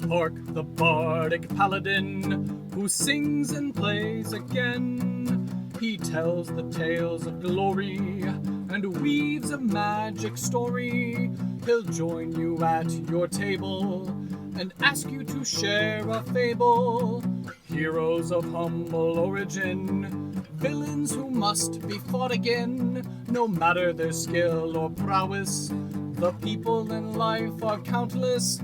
Hark the bardic paladin, who sings and plays again. He tells the tales of glory and weaves a magic story. He'll join you at your table and ask you to share a fable. Heroes of humble origin, villains who must be fought again. No matter their skill or prowess, the people in life are countless.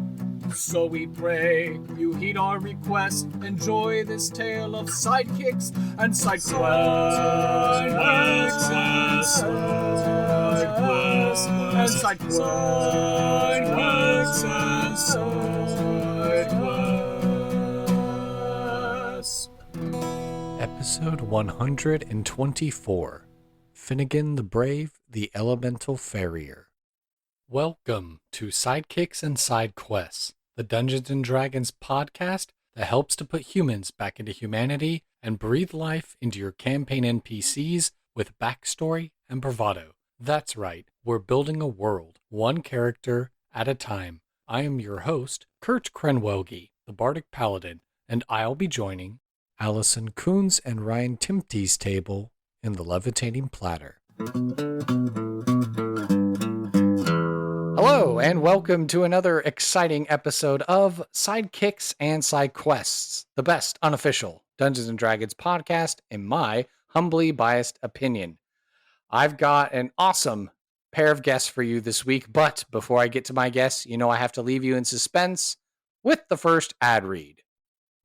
So we pray you heed our request. Enjoy this tale of sidekicks and side quests. Episode 124, Finnegan the Brave, the Elemental Farrier. Welcome to Sidekicks and Side Quests, the Dungeons & Dragons podcast that helps to put humans back into humanity and breathe life into your campaign NPCs with backstory and bravado. That's right, we're building a world, one character at a time. I am your host, Kurt Krenwelge, the Bardic Paladin, and I'll be joining Allison, Kunz, and Ryan Timpte's table in the Levitating Platter. Hello, and welcome to another exciting episode of Sidekicks and Side Quests, the best unofficial Dungeons & Dragons podcast, in my humbly biased opinion. I've got an awesome pair of guests for you this week, but before I get to my guests, I have to leave you in suspense with the first ad read.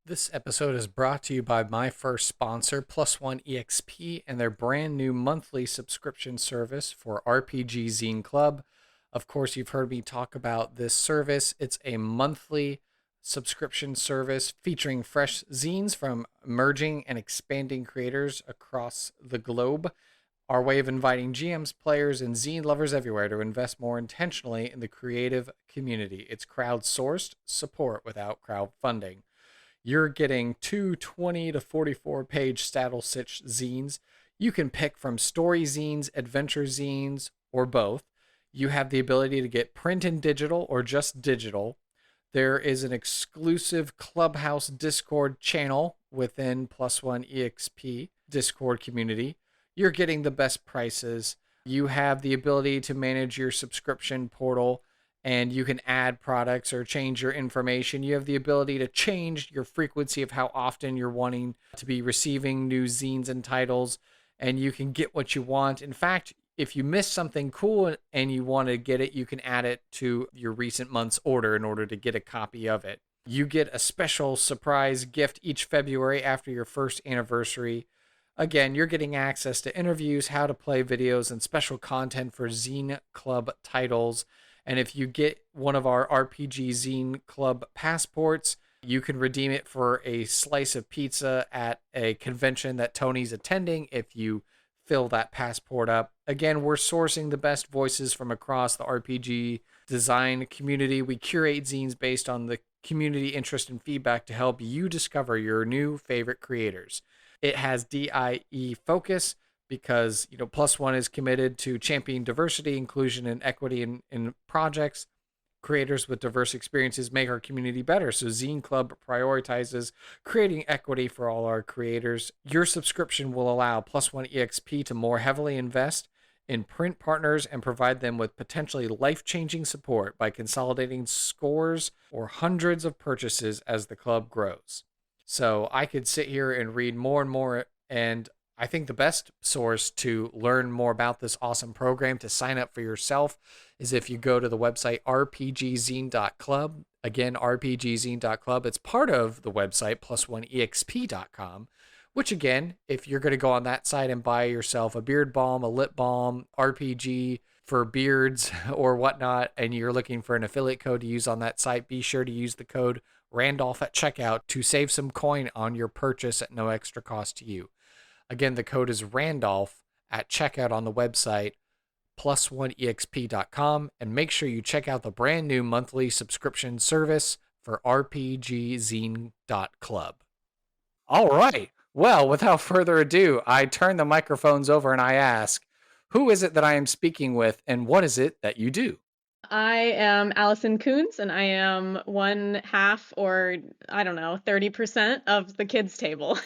This episode is brought to you by my first sponsor, Plus One EXP, and their brand new monthly subscription service for RPG Zine Club. Of course, you've heard me talk about this service. It's a monthly subscription service featuring fresh zines from emerging and expanding creators across the globe. Our way of inviting GMs, players, and zine lovers everywhere to invest more intentionally in the creative community. It's crowdsourced support without crowdfunding. You're getting two 20 to 44 page statle-stitch zines. You can pick from story zines, adventure zines, or both. You have the ability to get print and digital or just digital. There is an exclusive Clubhouse Discord channel within Plus One EXP Discord community. You're getting the best prices. You have the ability to manage your subscription portal, and you can add products or change your information. You have the ability to change your frequency of how often you're wanting to be receiving new zines and titles, and you can get what you want. In fact, if you miss something cool and you want to get it, you can add it to your recent month's order in order to get a copy of it. You get a special surprise gift each February after your first anniversary. Again, you're getting access to interviews, how to play videos, and special content for Zine Club titles. And if you get one of our RPG Zine Club passports, you can redeem it for a slice of pizza at a convention that Tony's attending if you fill that passport up. Again, we're sourcing the best voices from across the RPG design community. We curate zines based on the community interest and feedback to help you discover your new favorite creators. It has DIE focus because, Plus One is committed to championing diversity, inclusion, and equity in projects. Creators with diverse experiences make our community better. So Zine Club prioritizes creating equity for all our creators. Your subscription will allow Plus One EXP to more heavily invest in print partners and provide them with potentially life-changing support by consolidating scores or hundreds of purchases as the club grows. So I could sit here and read more and more, and I think the best source to learn more about this awesome program, to sign up for yourself, is if you go to the website rpgzine.club. Again, rpgzine.club. It's part of the website plusoneexp.com, which again, if you're going to go on that site and buy yourself a beard balm, a lip balm, RPG for beards or whatnot, and you're looking for an affiliate code to use on that site, be sure to use the code Randolph at checkout to save some coin on your purchase at no extra cost to you. Again, the code is Randolph at checkout on the website, plusoneexp.com, and make sure you check out the brand new monthly subscription service for rpgzine.club. All right. Well, without further ado, I turn the microphones over and I ask, who is it that I am speaking with, and what is it that you do? I am Allison Kunz, and I am one half, or I don't know, 30% of the kids' table.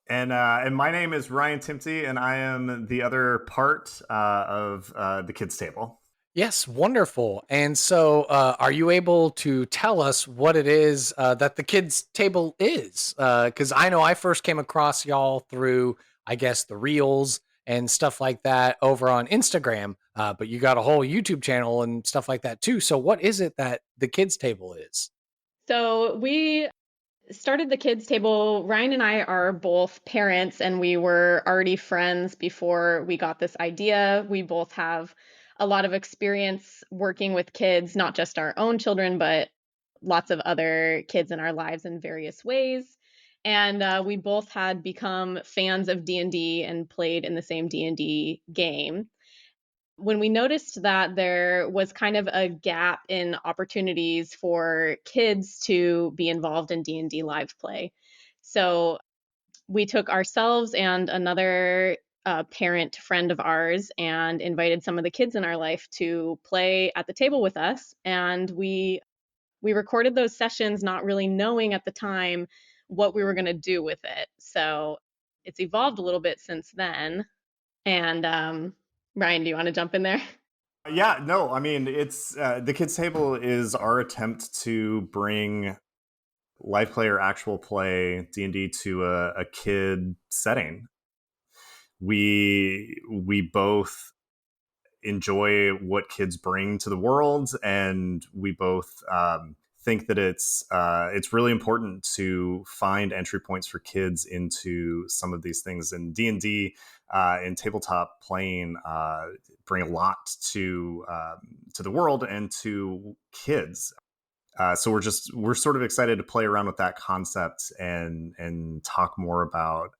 And my name is Ryan Timpte, and I am the other part of the kids' table. Yes, wonderful. And so, are you able to tell us what it is that the kids' table is? Because I know I first came across y'all through, I guess, the reels and stuff like that over on Instagram. But you got a whole YouTube channel and stuff like that too. So, what is it that the kids' table is? So we started the kids' table. Ryan and I are both parents, and we were already friends before we got this idea. We both have a lot of experience working with kids, not just our own children, but lots of other kids in our lives in various ways. And we both had become fans of D&D and played in the same D&D game. When we noticed that there was kind of a gap in opportunities for kids to be involved in D&D live play. So we took ourselves and another parent friend of ours and invited some of the kids in our life to play at the table with us, and we recorded those sessions not really knowing at the time what we were going to do with it. So it's evolved a little bit since then. And Ryan, do you want to jump in there? Yeah, no, I mean, it's the kids' table is our attempt to bring live play or actual play D&D to a kid setting. We both enjoy what kids bring to the world, and we both think that it's really important to find entry points for kids into some of these things. And D&D and tabletop playing bring a lot to the world and to kids. So we're sort of excited to play around with that concept and talk more about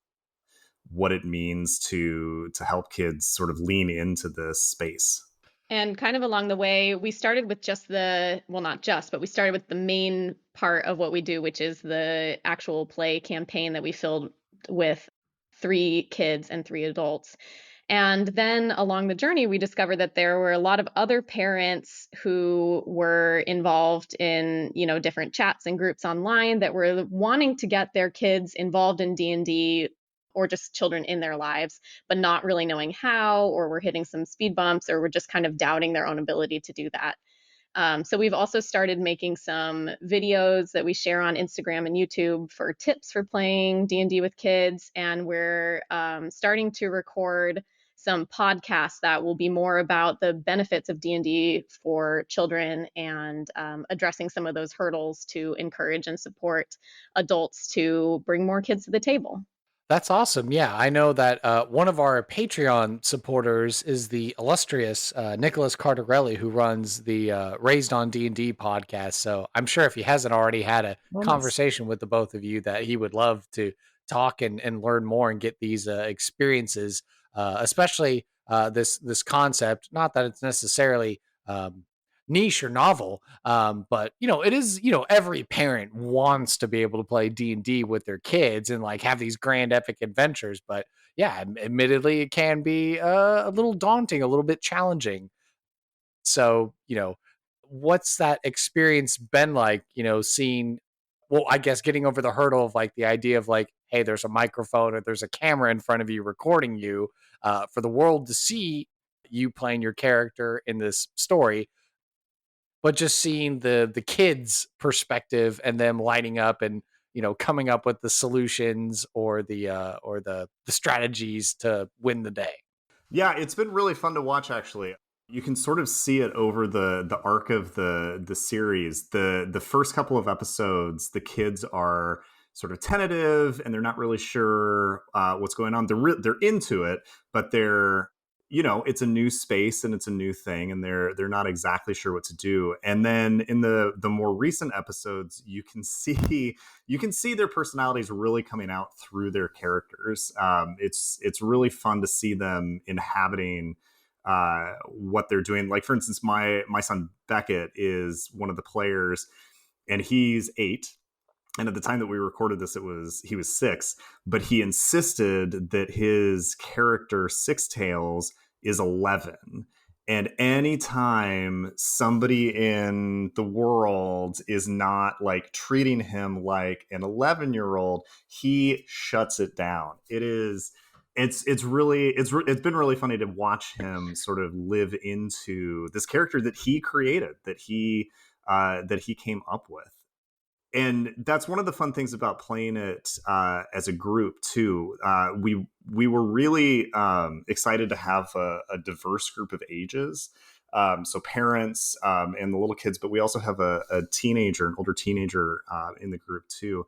what it means to help kids sort of lean into this space. And kind of along the way, we started with just well, not just, but we started with the main part of what we do, which is the actual play campaign that we filled with 3 kids and 3 adults. And then along the journey, we discovered that there were a lot of other parents who were involved in, different chats and groups online that were wanting to get their kids involved in D&D or just children in their lives, but not really knowing how, or were hitting some speed bumps, or were just kind of doubting their own ability to do that. So we've also started making some videos that we share on Instagram and YouTube for tips for playing D&D with kids, and we're starting to record some podcasts that will be more about the benefits of D&D for children and addressing some of those hurdles to encourage and support adults to bring more kids to the table. That's awesome. Yeah, I know that one of our Patreon supporters is the illustrious Nicholas Cardarelli, who runs the Raised on D&D podcast. So I'm sure if he hasn't already had a Oh, nice. conversation with the both of you, that he would love to talk and learn more and get these experiences, especially this concept. Not that it's necessarily niche or novel, but it is, every parent wants to be able to play D&D with their kids and like have these grand epic adventures. But yeah, admittedly it can be a little daunting, a little bit challenging. So what's that experience been like, seeing, well, I guess getting over the hurdle of like the idea of like, hey, there's a microphone or there's a camera in front of you recording you, for the world to see you playing your character in this story, but just seeing the kids' perspective and them lighting up and coming up with the solutions or the strategies to win the day. Yeah, it's been really fun to watch. Actually, you can sort of see it over the arc of the series. The first couple of episodes, the kids are sort of tentative and they're not really sure what's going on. They're into it, but they're, it's a new space and it's a new thing, and they're not exactly sure what to do. And then in the more recent episodes, you can see their personalities really coming out through their characters. It's really fun to see them inhabiting what they're doing. Like, for instance, my son Beckett is one of the players, and he's 8. And at the time that we recorded this, he was 6, but he insisted that his character Six Tails is 11. And anytime somebody in the world is not like treating him like an 11-year-old, he shuts it down. It's been really funny to watch him sort of live into this character that he created, that he came up with. And that's one of the fun things about playing it as a group too. We were really excited to have a diverse group of ages, so parents and the little kids, but we also have an older teenager in the group too.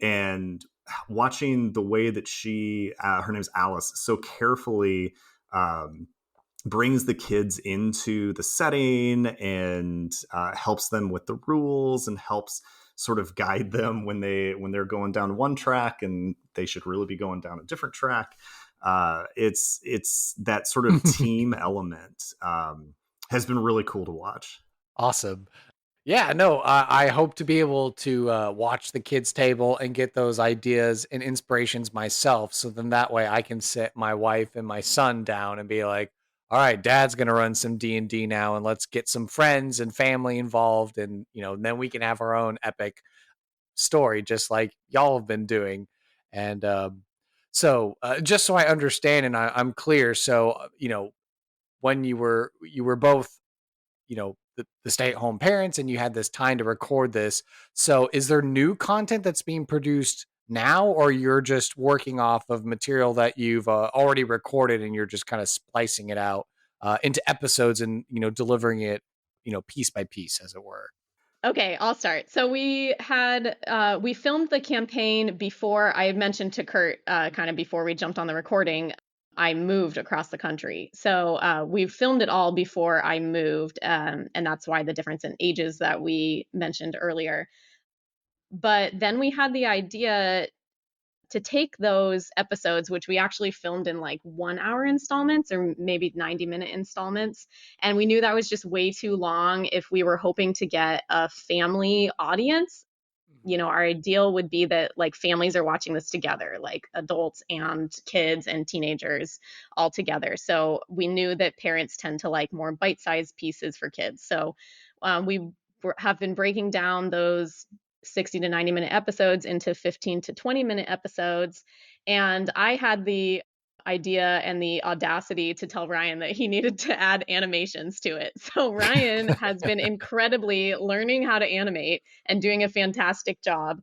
And watching the way that her name's Alice, so carefully brings the kids into the setting and helps them with the rules and helps sort of guide them when they're going down one track and they should really be going down a different track. It's that sort of team element has been really cool to watch. Awesome. Yeah, no, I hope to be able to watch the kids' table and get those ideas and inspirations myself. So then that way I can sit my wife and my son down and be like, all right, Dad's going to run some D&D now, and let's get some friends and family involved. And, then we can have our own epic story, just like y'all have been doing. And so just so I understand and I'm clear. So, when you were both, the stay-at-home parents and you had this time to record this. So is there new content that's being produced now, or you're just working off of material that you've already recorded and you're just kind of splicing it out into episodes and, delivering it, piece by piece, as it were? Okay, I'll start. So we filmed the campaign before. I had mentioned to Kurt, kind of before we jumped on the recording, I moved across the country. So we filmed it all before I moved. And that's why the difference in ages that we mentioned earlier. But then we had the idea to take those episodes, which we actually filmed in like 1-hour installments or maybe 90-minute installments. And we knew that was just way too long if we were hoping to get a family audience. Our ideal would be that like families are watching this together, like adults and kids and teenagers all together. So we knew that parents tend to like more bite-sized pieces for kids. So we have been breaking down those 60 to 90-minute episodes into 15 to 20-minute episodes. And I had the idea and the audacity to tell Ryan that he needed to add animations to it. So Ryan has been incredibly learning how to animate and doing a fantastic job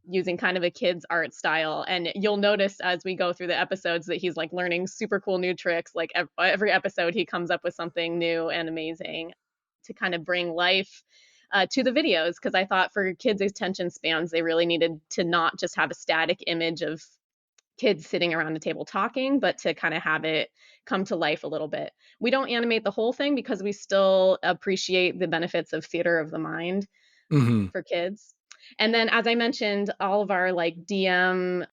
using kind of a kid's art style. And you'll notice as we go through the episodes that he's like learning super cool new tricks. Like every episode he comes up with something new and amazing to kind of bring life to the videos, because I thought for kids' attention spans, they really needed to not just have a static image of kids sitting around a table talking, but to kind of have it come to life a little bit. We don't animate the whole thing because we still appreciate the benefits of theater of the mind for kids. And then, as I mentioned, all of our like DM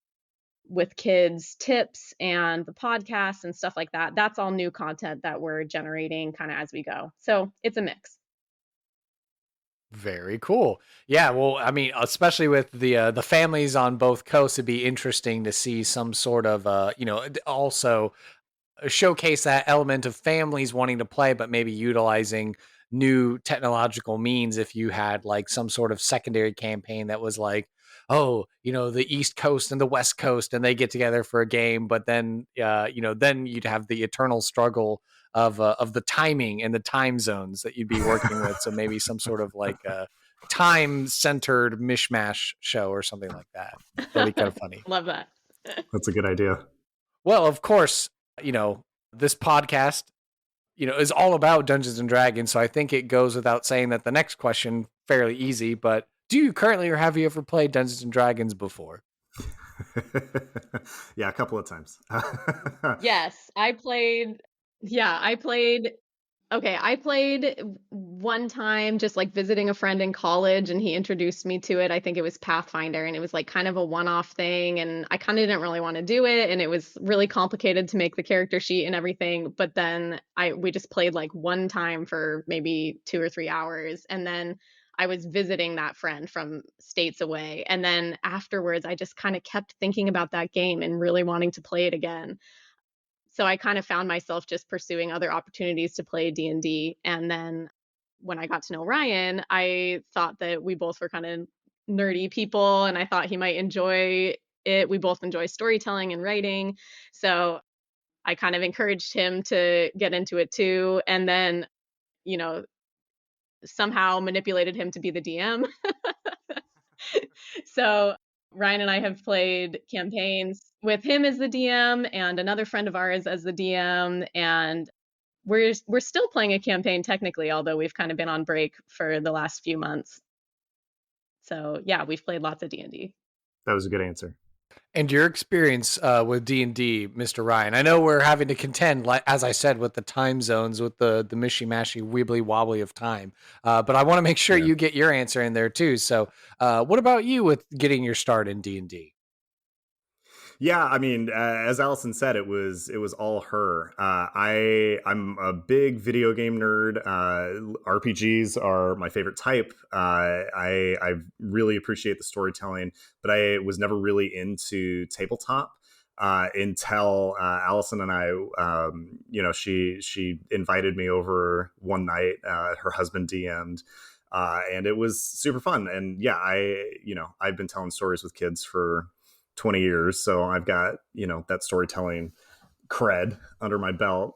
with kids tips and the podcasts and stuff like that, that's all new content that we're generating kind of as we go. So it's a mix. Very cool. Yeah, well, I mean, especially with the families on both coasts, it'd be interesting to see some sort of also showcase that element of families wanting to play, but maybe utilizing new technological means. If you had like some sort of secondary campaign that was like, oh, the East Coast and the West Coast, and they get together for a game, but then, then you'd have the eternal struggle of the timing and the time zones that you'd be working with. So maybe some sort of like a time-centered mishmash show or something like that. That'd be kind of funny. Love that. That's a good idea. Well, of course, this podcast, is all about Dungeons and Dragons. So I think it goes without saying that the next question, fairly easy, but do you currently, or have you ever played Dungeons and Dragons before? Yeah, a couple of times. Yes, I played. Yeah, I played. Okay, I played one time just like visiting a friend in college and he introduced me to it. I think it was Pathfinder, and it was like kind of a one-off thing, and I kind of didn't really want to do it, and it was really complicated to make the character sheet and everything. But then we just played like one time for maybe 2 or 3 hours, and then I was visiting that friend from states away. And then afterwards, I just kind of kept thinking about that game and really wanting to play it again. So I kind of found myself just pursuing other opportunities to play D&D. And then when I got to know Ryan, I thought that we both were kind of nerdy people, and I thought he might enjoy it. We both enjoy storytelling and writing. So I kind of encouraged him to get into it too. And then, you know, somehow manipulated him to be the DM. So Ryan and I have played campaigns with him as the DM and another friend of ours as the DM, and we're still playing a campaign technically, although we've kind of been on break for the last few months. So yeah, we've played lots of D&D. That was a good answer. And your experience with D&D, Mr. Ryan. I know we're having to contend, like as I said, with the time zones, with the mishy-mashy, wibbly-wobbly of time. But I want to make sure you get your answer in there too. So what about you with getting your start in D&D? Yeah, I mean, as Allison said, it was all her. I'm a big video game nerd. RPGs are my favorite type. I really appreciate the storytelling, but I was never really into tabletop until Allison and I, she invited me over one night. Her husband DM'd. And it was super fun. And yeah, I've been telling stories with kids for 20 years. So I've got, that storytelling cred under my belt.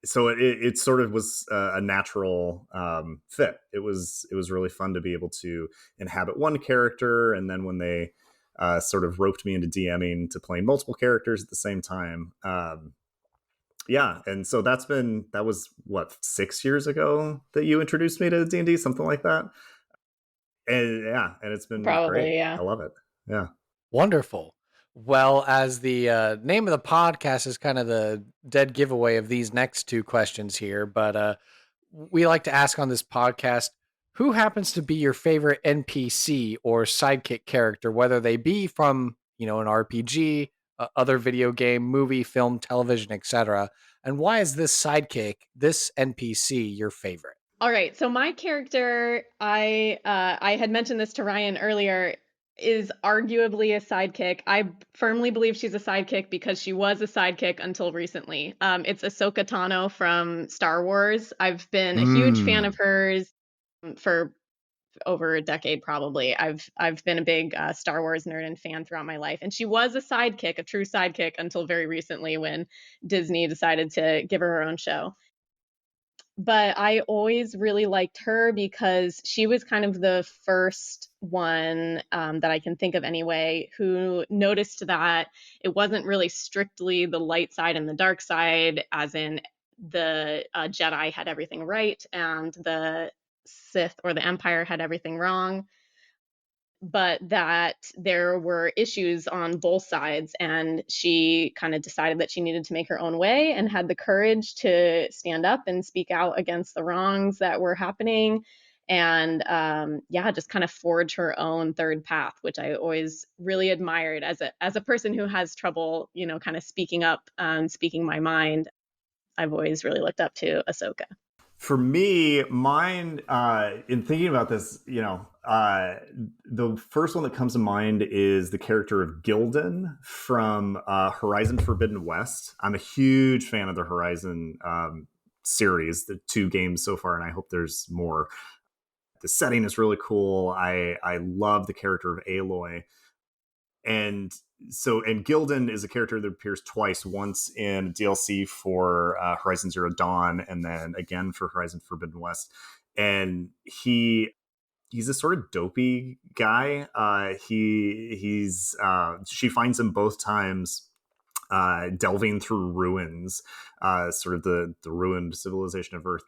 So it sort of was a natural fit. It was really fun to be able to inhabit one character. And then when they sort of roped me into DMing to playing multiple characters at the same time. Yeah. And so that was what, 6 years ago that you introduced me to D&D, something like that. And it's been great. Yeah. I love it. Yeah. Wonderful. Well, as the name of the podcast is kind of the dead giveaway of these next two questions here, but we like to ask on this podcast, who happens to be your favorite NPC or sidekick character, whether they be from, an RPG, other video game, movie, film, television, etc. And why is this sidekick, this NPC, your favorite? All right. So my character, I had mentioned this to Ryan earlier, is arguably a sidekick. I firmly believe she's a sidekick because she was a sidekick until recently. It's Ahsoka Tano from Star Wars. I've been a huge fan of hers for over a decade, probably. I've been a big Star Wars nerd and fan throughout my life, and she was a sidekick, a true sidekick, until very recently when Disney decided to give her own show. But I always really liked her because she was kind of the first one that I can think of anyway, who noticed that it wasn't really strictly the light side and the dark side, as in the Jedi had everything right and the Sith or the Empire had everything wrong, but that there were issues on both sides, and she kind of decided that she needed to make her own way and had the courage to stand up and speak out against the wrongs that were happening, and just kind of forge her own third path, which I always really admired as a person who has trouble, kind of speaking up and speaking my mind. I've always really looked up to Ahsoka. For me, mine, in thinking about this, the first one that comes to mind is the character of Gildan from Horizon Forbidden West. I'm a huge fan of the Horizon series, the 2 games so far, and I hope there's more. The setting is really cool. I love the character of Aloy. And Gildan is a character that appears twice, once in DLC for Horizon Zero Dawn, and then again for Horizon Forbidden West. And he's a sort of dopey guy. She finds him both times delving through ruins, sort of the ruined civilization of Earth.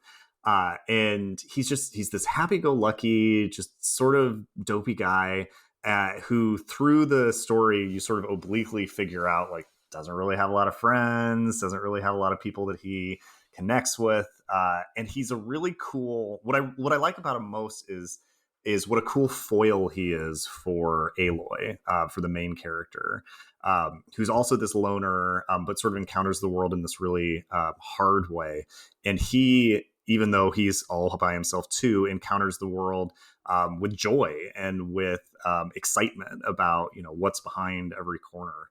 And he's this happy-go-lucky, just sort of dopey guy who, through the story, you sort of obliquely figure out, like, doesn't really have a lot of friends, doesn't really have a lot of people that he connects with. And he's a really cool, what I like about him most is what a cool foil he is for Aloy, for the main character, who's also this loner, but sort of encounters the world in this really hard way. And he, even though he's all by himself too, encounters the world with joy and with excitement about, what's behind every corner.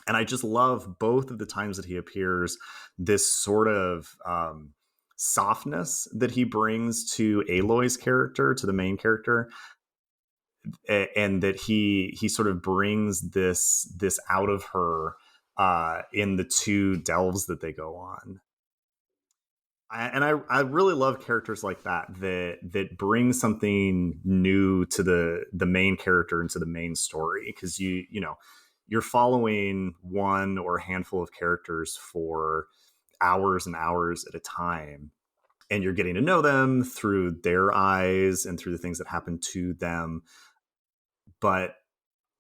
And I just love both of the times that he appears, this sort of softness that he brings to Aloy's character, to the main character, and that he sort of brings this out of her in the two delves that they go on. I really love characters like that bring something new to the main character and to the main story, because you're following one or a handful of characters for hours and hours at a time, and you're getting to know them through their eyes and through the things that happen to them. But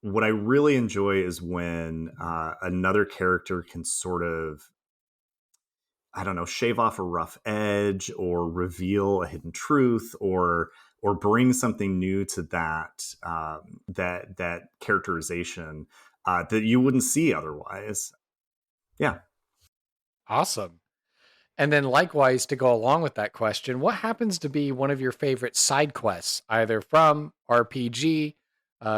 what I really enjoy is when another character can sort of, I don't know, shave off a rough edge or reveal a hidden truth or bring something new to that that characterization that you wouldn't see otherwise. Yeah. Awesome. And then likewise, to go along with that question, what happens to be one of your favorite side quests, either from RPG,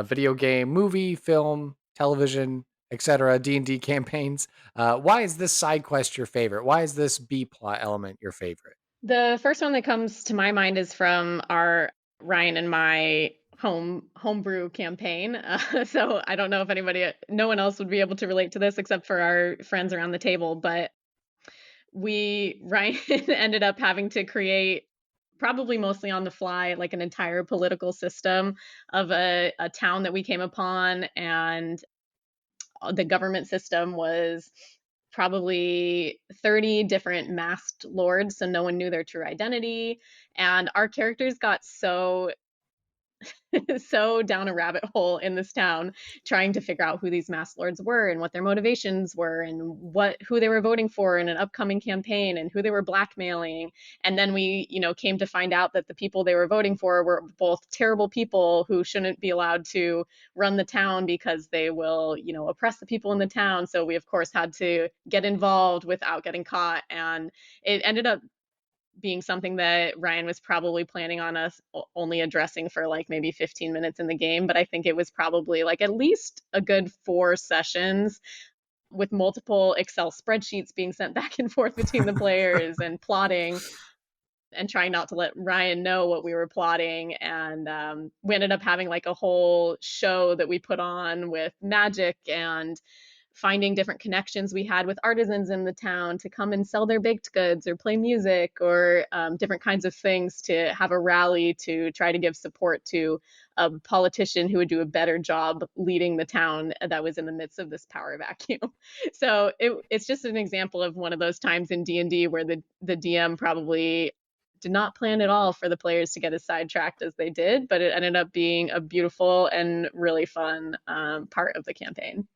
video game, movie, film, television, etc., D&D campaigns? Why is this side quest your favorite? Why is this B plot element your favorite? The first one that comes to my mind is from our Ryan and my homebrew campaign. So I don't know if no one else would be able to relate to this except for our friends around the table, but Ryan ended up having to create, probably mostly on the fly, like an entire political system of a town that we came upon, and the government system was probably 30 different masked lords, so no one knew their true identity. And our characters got so down a rabbit hole in this town trying to figure out who these masked lords were and what their motivations were and who they were voting for in an upcoming campaign and who they were blackmailing. And then we, came to find out that the people they were voting for were both terrible people who shouldn't be allowed to run the town because they will, oppress the people in the town. So we of course had to get involved without getting caught, and it ended up being something that Ryan was probably planning on us only addressing for like maybe 15 minutes in the game. But I think it was probably like at least a good 4 sessions with multiple Excel spreadsheets being sent back and forth between the players and plotting and trying not to let Ryan know what we were plotting. And we ended up having like a whole show that we put on with magic and finding different connections we had with artisans in the town to come and sell their baked goods or play music or different kinds of things to have a rally to try to give support to a politician who would do a better job leading the town that was in the midst of this power vacuum. So it's just an example of one of those times in D&D where the DM probably did not plan at all for the players to get as sidetracked as they did, but it ended up being a beautiful and really fun part of the campaign.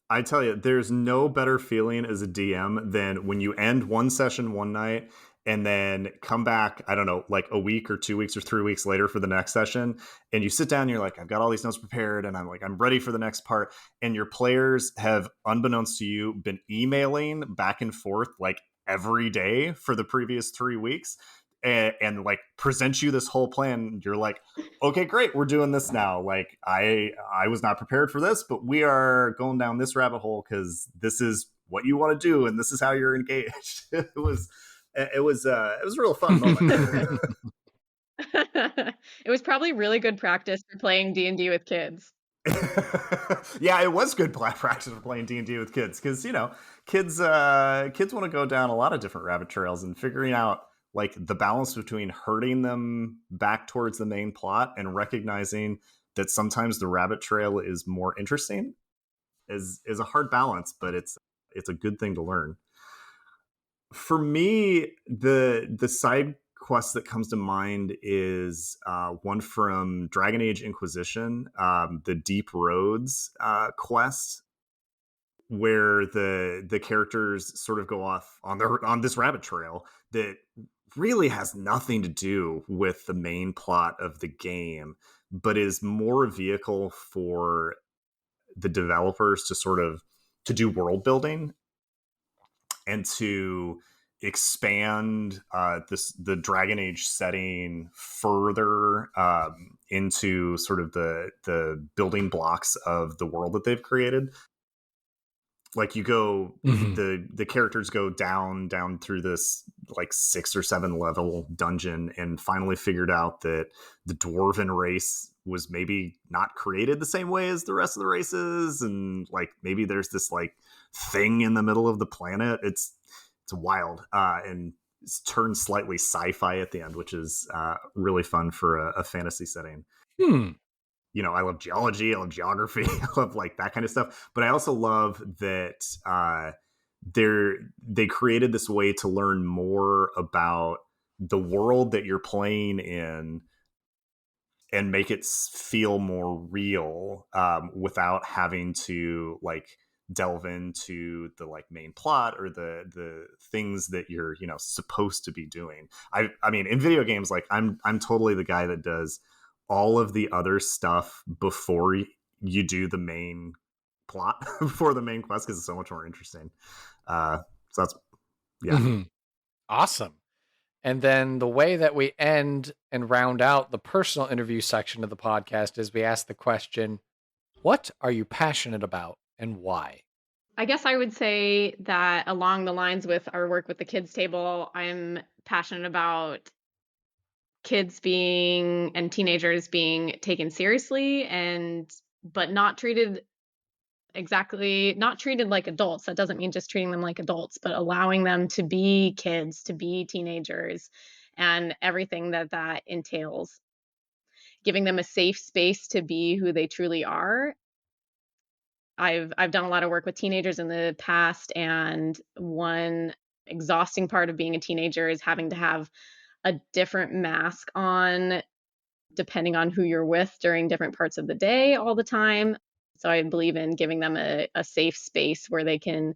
I tell you, there's no better feeling as a DM than when you end one session one night and then come back, I don't know, like a week or 2 weeks or 3 weeks later for the next session. And you sit down and you're like, I've got all these notes prepared and I'm ready for the next part. And your players have, unbeknownst to you, been emailing back and forth like every day for the previous 3 weeks. And like present you this whole plan. You're like, okay, great, we're doing this now. Like I was not prepared for this, but we are going down this rabbit hole because this is what you want to do and this is how you're engaged. It was a real fun moment. It was probably really good practice for playing D&D with kids. Yeah, it was good practice for playing D&D with kids because kids want to go down a lot of different rabbit trails, and figuring out like the balance between herding them back towards the main plot and recognizing that sometimes the rabbit trail is more interesting is a hard balance, but it's a good thing to learn. For me, the side quest that comes to mind is one from Dragon Age Inquisition, the Deep Roads quest, where the characters sort of go off on this rabbit trail that really has nothing to do with the main plot of the game, but is more a vehicle for the developers to sort of to do world building and to expand the Dragon Age setting further into sort of the building blocks of the world that they've created. Like you go, the characters go down through this like 6 or 7 level dungeon, and finally figured out that the dwarven race was maybe not created the same way as the rest of the races, and like maybe there's this like thing in the middle of the planet. It's wild, and it's turned slightly sci-fi at the end, which is really fun for a fantasy setting. You know, I love geology, I love geography, I love like that kind of stuff. But I also love that they created this way to learn more about the world that you're playing in and make it feel more real, without having to like delve into the like main plot or the things that you're, you know, supposed to be doing. I mean, in video games, like I'm totally the guy that does all of the other stuff before you do the main plot, before the main quest, because it's so much more interesting. So that's Awesome. And then the way that we end and round out the personal interview section of the podcast is we ask the question, what are you passionate about and why? I guess I would say that along the lines with our work with the kids table, I'm passionate about kids being and teenagers being taken seriously but not treated like adults. That doesn't mean just treating them like adults, but allowing them to be kids, to be teenagers, and everything that entails. Giving them a safe space to be who they truly are. I've done a lot of work with teenagers in the past, and one exhausting part of being a teenager is having to have a different mask on depending on who you're with during different parts of the day all the time. So I believe in giving them a safe space where they can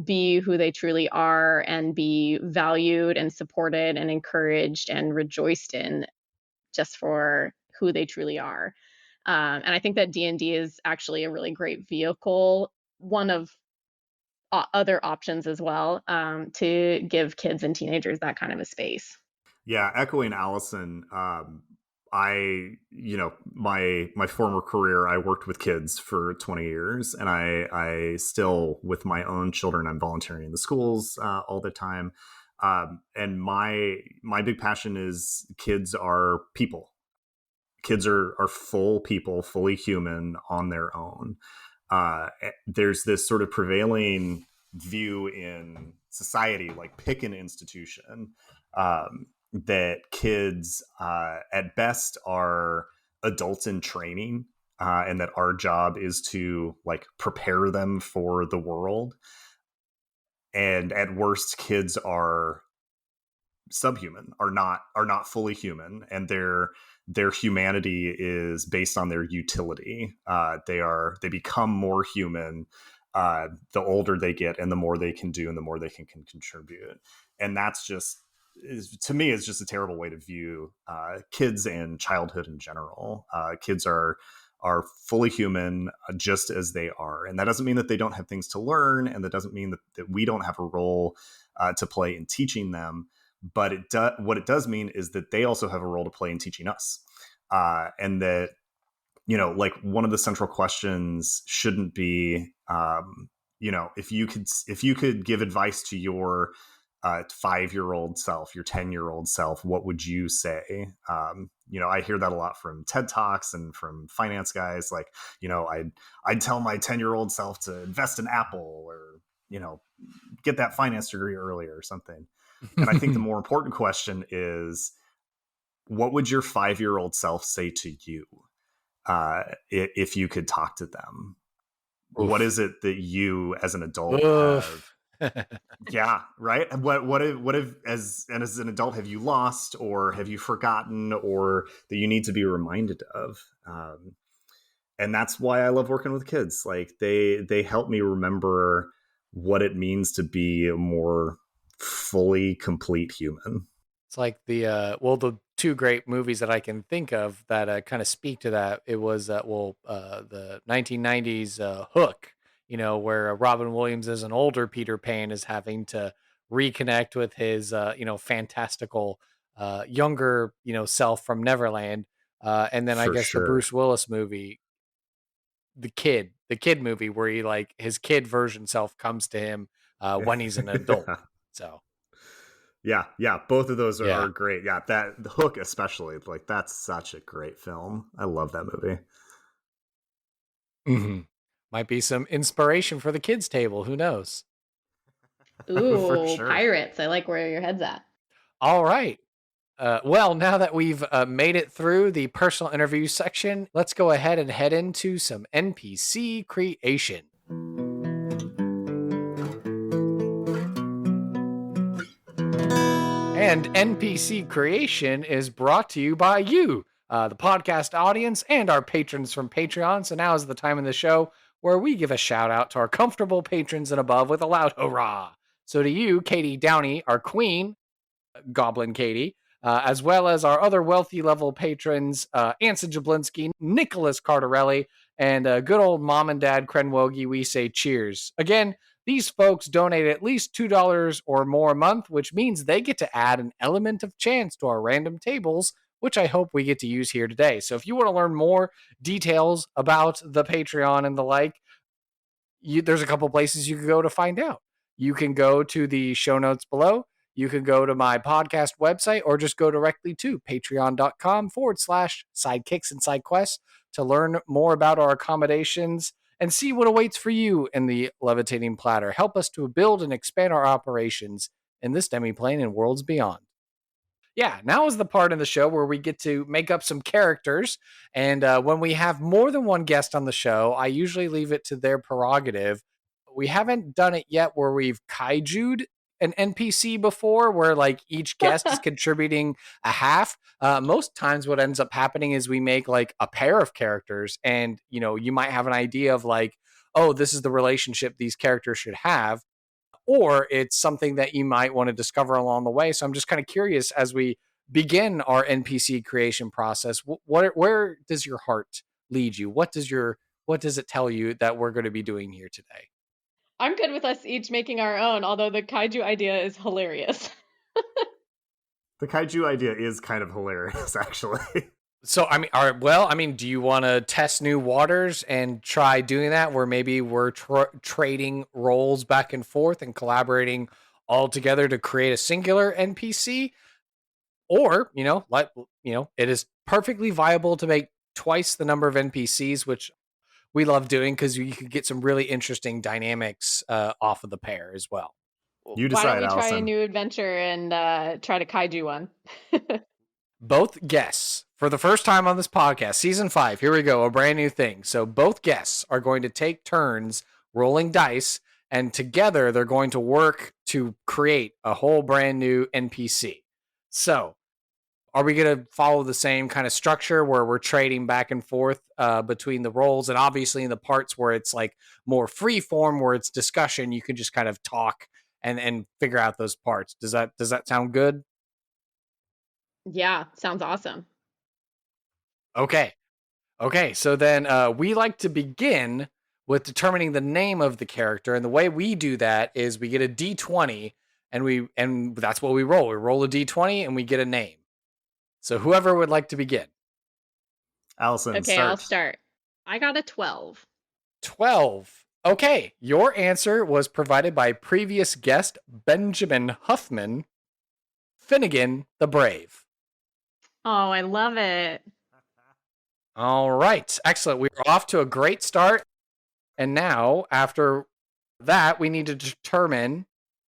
be who they truly are and be valued and supported and encouraged and rejoiced in just for who they truly are. And I think that D&D is actually a really great vehicle, one of other options as well, to give kids and teenagers that kind of a space. Yeah, echoing Allison, you know, my former career, I worked with kids for 20 years, and I still, with my own children, I'm volunteering in the schools all the time. And my big passion is kids are people. Kids are full people, fully human on their own. There's this sort of prevailing view in society, like pick an institution, that kids at best are adults in training, and that our job is to like prepare them for the world. And at worst, kids are subhuman, are not fully human, and their humanity is based on their utility. They become more human the older they get, and the more they can do, and the more they can contribute. And that's just, to me, is just a terrible way to view kids and childhood in general. Kids are fully human, just as they are, and that doesn't mean that they don't have things to learn, and that doesn't mean that we don't have a role to play in teaching them. But what it does mean is that they also have a role to play in teaching us, and that, you know, like one of the central questions shouldn't be, you know, if you could give advice to your 5-year-old self, your 10-year-old self, what would you say? You know, I hear that a lot from TED Talks and from finance guys. Like, you know, I'd tell my 10-year-old self to invest in Apple, or, you know, get that finance degree earlier or something. And I think the more important question is, what would your 5-year-old self say to you if you could talk to them? Oof. What is it that you, as an adult, have? Yeah, right. What if as an adult have you lost, or have you forgotten, or that you need to be reminded of? And that's why I love working with kids. Like they help me remember what it means to be a more fully complete human. It's like the two great movies that I can think of that kind of speak to that. It was the 1990s Hook, you know, where Robin Williams as an older Peter Pan is having to reconnect with his, fantastical younger, self from Neverland. And then I For guess the sure. Bruce Willis movie, the kid movie where he like his kid version self comes to him when he's an adult. So yeah, both of those yeah. are great. Yeah, that the Hook especially, like that's such a great film. I love that movie. Mm-hmm. Might be some inspiration for the kids' table. Who knows? For Ooh, sure. pirates. I like where your head's at. All right. Well, now that we've made it through the personal interview section, let's go ahead and head into some NPC creation. And NPC creation is brought to you by you, the podcast audience, and our patrons from Patreon. So now is the time in the show where we give a shout out to our comfortable patrons and above with a loud hurrah. So to you, Katie Downey, our queen, Goblin Katie, as well as our other wealthy level patrons, Anson Jablinski, Nicholas Cardarelli, and good old mom and dad Krenwogi, we say cheers. Again, these folks donate at least $2 or more a month, which means they get to add an element of chance to our random tables, which I hope we get to use here today. So if you want to learn more details about the Patreon and the like, there's a couple places you can go to find out. You can go to the show notes below. You can go to my podcast website or just go directly to patreon.com/sidekicks and side quests to learn more about our accommodations and see what awaits for you in the levitating platter. Help us to build and expand our operations in this demiplane and worlds beyond. Yeah, now is the part of the show where we get to make up some characters. And when we have more than one guest on the show, I usually leave it to their prerogative. We haven't done it yet where we've kaiju'd an NPC before, where like each guest is contributing a half. Most times what ends up happening is we make like a pair of characters, and you might have an idea of like, oh, this is the relationship these characters should have, or it's something that you might want to discover along the way. So I'm just kind of curious as we begin our NPC creation process, where does your heart lead you? What does it tell you that we're going to be doing here today? I'm good with us each making our own, although the kaiju idea is hilarious. The kaiju idea is kind of hilarious, actually. So, I mean, all right, well, I mean, do you want to test new waters and try doing that where maybe we're trading roles back and forth and collaborating all together to create a singular NPC? Or, it is perfectly viable to make twice the number of NPCs, which we love doing because you could get some really interesting dynamics off of the pair as well. You decide, Why don't we try Allison. a new adventure and try to kaiju one? Both guests, for the first time on this podcast, season 5, here we go, a brand new thing. So both guests are going to take turns rolling dice, and together they're going to work to create a whole brand new NPC. So are we going to follow the same kind of structure where we're trading back and forth between the roles? And obviously in the parts where it's like more free form, where it's discussion, you can just kind of talk and figure out those parts. Does that sound good? Yeah, sounds awesome. Okay. So then we like to begin with determining the name of the character. And the way we do that is we get a D20 and that's what we roll. We roll a D20 and we get a name. So whoever would like to begin. Allison, Okay, start. I'll start. I got a 12. 12. Okay, your answer was provided by previous guest Benjamin Huffman, Finnegan the Brave. Oh, I love it. All right, excellent. We're off to a great start. And now, after that, we need to determine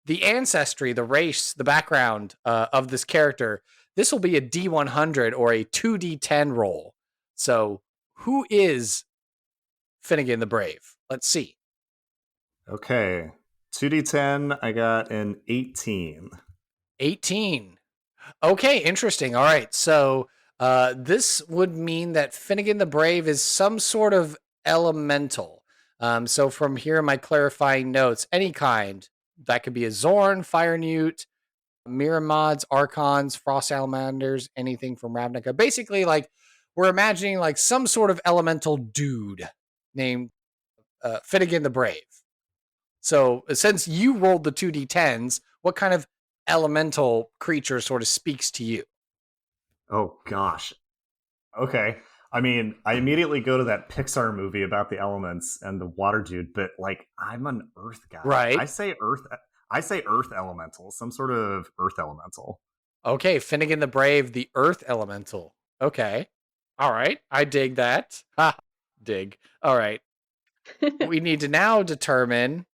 the ancestry, the race, the background of this character. This will be a D100 or a 2D10 roll. So, who is Finnegan the Brave? Let's see. Okay. 2D10, I got an 18. 18. Okay, interesting. All right. So, this would mean that Finnegan the Brave is some sort of elemental. So from here in my clarifying notes, any kind. That could be a Zorn, Fire Newt, Miramods, Archons, Frost Salamanders, anything from Ravnica. Basically, like, we're imagining like some sort of elemental dude named Finnegan the Brave. So since you rolled the 2d10s, what kind of elemental creature sort of speaks to you? Oh gosh. Okay. I mean, I immediately go to that Pixar movie about the elements and the water dude, but like I'm an earth guy. Right. I say earth elemental, some sort of earth elemental. Okay, Finnegan the Brave, the earth elemental. Okay. All right. I dig that. Ha. Dig. All right. We need to now determine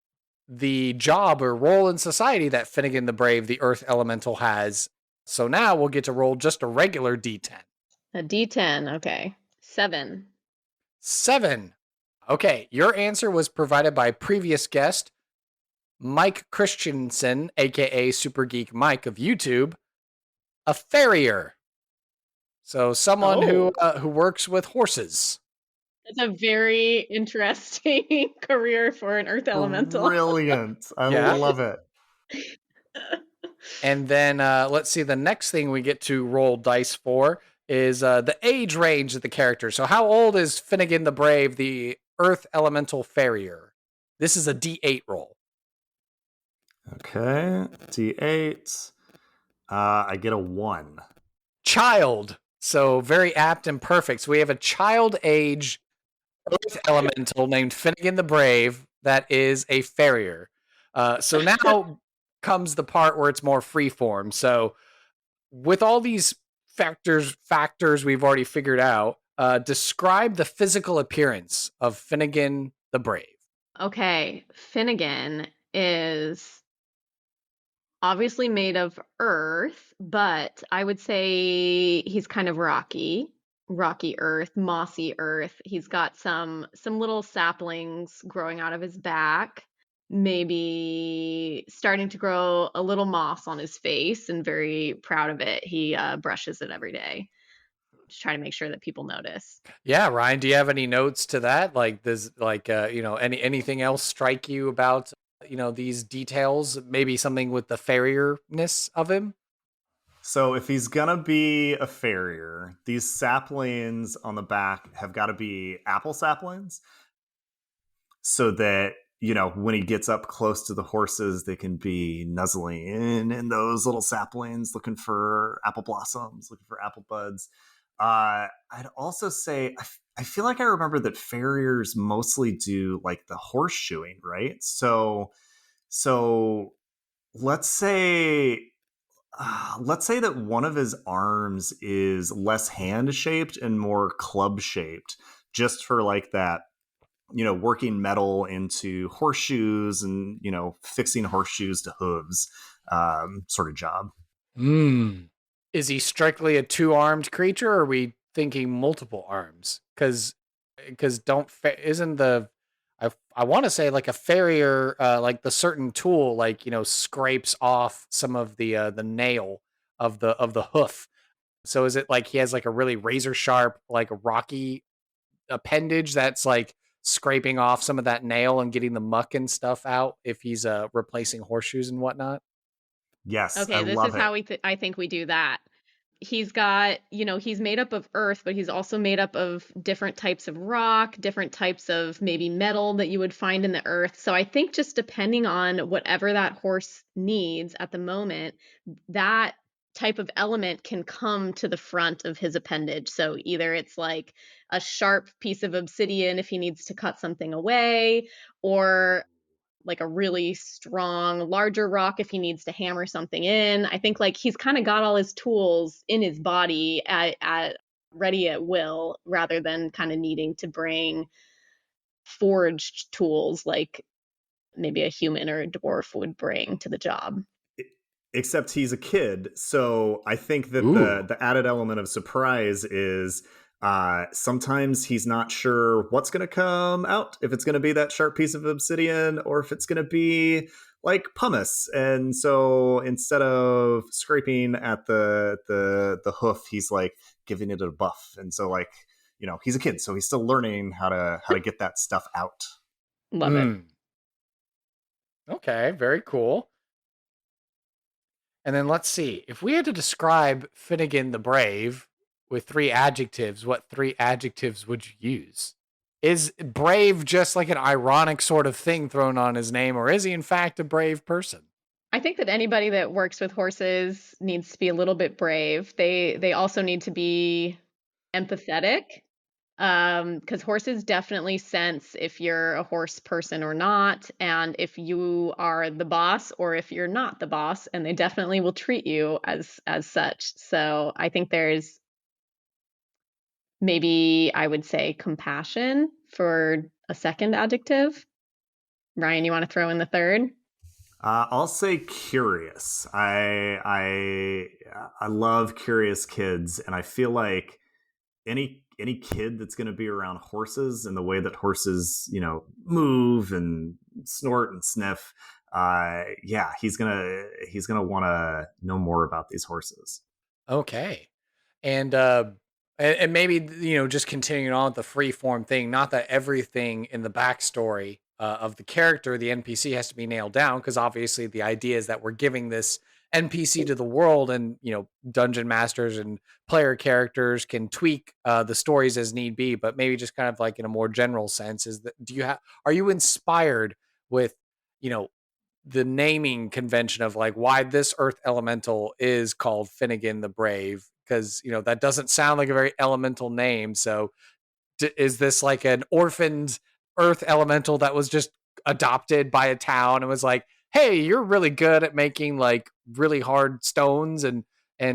the job or role in society that Finnegan the Brave, the earth elemental, has. So now we'll get to roll just a regular D10. A D10. Okay. 7. 7. Okay, your answer was provided by previous guest Mike Christensen, aka Super Geek Mike of YouTube, a farrier. So someone who works with horses. It's a very interesting career for an earth elemental. Brilliant. I love it. And then let's see, the next thing we get to roll dice for is the age range of the character. So how old is Finnegan the Brave, the earth elemental farrier? This is a D8 roll. Okay, D8. I get a 1. Child. So very apt and perfect. So we have a child age earth elemental named Finnegan the Brave that is a farrier. So now comes the part where it's more freeform. So with all these factors we've already figured out, describe the physical appearance of Finnegan the Brave. Okay, Finnegan is obviously made of earth, but I would say he's kind of rocky earth, mossy earth. He's got some little saplings growing out of his back, maybe starting to grow a little moss on his face, and very proud of it. He brushes it every day to try to make sure that people notice. Yeah, Ryan, do you have any notes to that? Like, does anything else strike you about these details? Maybe something with the farrierness of him. So if he's gonna be a farrier, these saplings on the back have got to be apple saplings, so that when he gets up close to the horses, they can be nuzzling in those little saplings, looking for apple blossoms, looking for apple buds. I'd also say I feel like I remember that farriers mostly do like the horseshoeing, right? So let's say that one of his arms is less hand shaped and more club shaped, just for like that, working metal into horseshoes and, fixing horseshoes to hooves sort of job. Is he strictly a 2-armed creature, or are we thinking multiple arms? Because isn't the I want to say like a farrier, like the certain tool, like scrapes off some of the nail of the hoof. So is it like he has like a really razor sharp, like rocky appendage that's like scraping off some of that nail and getting the muck and stuff out if he's replacing horseshoes and whatnot? Yes. Okay, this is how I think we do that. He's got, he's made up of earth, but he's also made up of different types of rock, different types of maybe metal that you would find in the earth. So I think just depending on whatever that horse needs at the moment, that type of element can come to the front of his appendage. So either it's like a sharp piece of obsidian if he needs to cut something away, or like a really strong, larger rock if he needs to hammer something in. I think like he's kind of got all his tools in his body at ready at will, rather than kind of needing to bring forged tools like maybe a human or a dwarf would bring to the job. Except he's a kid, so I think that the added element of surprise is sometimes he's not sure what's going to come out, if it's going to be that sharp piece of obsidian or if it's going to be like pumice. And so instead of scraping at the hoof, he's like giving it a buff. And so like, he's a kid, so he's still learning how to get that stuff out. Love it. Okay, very cool. And then let's see, if we had to describe Finnegan the Brave with 3 adjectives, what 3 adjectives would you use? Is brave just like an ironic sort of thing thrown on his name, or is he in fact a brave person? I think that anybody that works with horses needs to be a little bit brave. They also need to be empathetic, because horses definitely sense if you're a horse person or not, and if you are the boss or if you're not the boss, and they definitely will treat you as such. So I think there's maybe, I would say, compassion for a second adjective. Ryan, you want to throw in the third? I'll say curious. I love curious kids, and I feel like any kid that's going to be around horses and the way that horses, move and snort and sniff, yeah, he's gonna want to know more about these horses. Okay. And maybe, just continuing on with the free form thing, not that everything in the backstory of the character, the NPC, has to be nailed down, because obviously the idea is that we're giving this NPC to the world, and, dungeon masters and player characters can tweak the stories as need be, but maybe just kind of like in a more general sense is that, are you inspired with, you know, the naming convention of like why this earth elemental is called Finnegan the Brave, because that doesn't sound like a very elemental name. So is this like an orphaned earth elemental that was just adopted by a town and was like, hey, you're really good at making like really hard stones and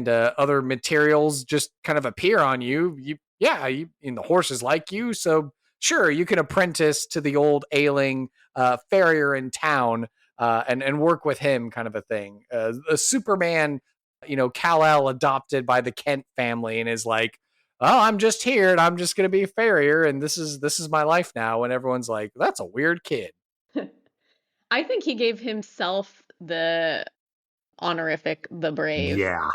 other materials just kind of appear on you, and the horses like you, so sure, you can apprentice to the old ailing farrier in town, and work with him, kind of a thing. A Superman, Kal-El adopted by the Kent family and is like, oh, I'm just here and I'm just going to be a farrier and this is my life now. And everyone's like, that's a weird kid. I think he gave himself the honorific the Brave. Yeah,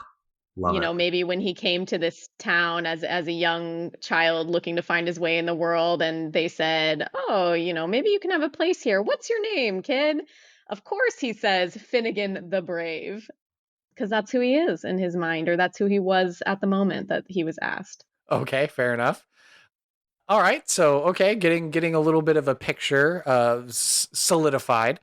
love it. Maybe when he came to this town as a young child looking to find his way in the world, and they said, oh, maybe you can have a place here. What's your name, kid? Of course he says Finnegan the Brave, because that's who he is in his mind, or that's who he was at the moment that he was asked. Okay, fair enough. All right, so okay, getting a little bit of a picture solidified.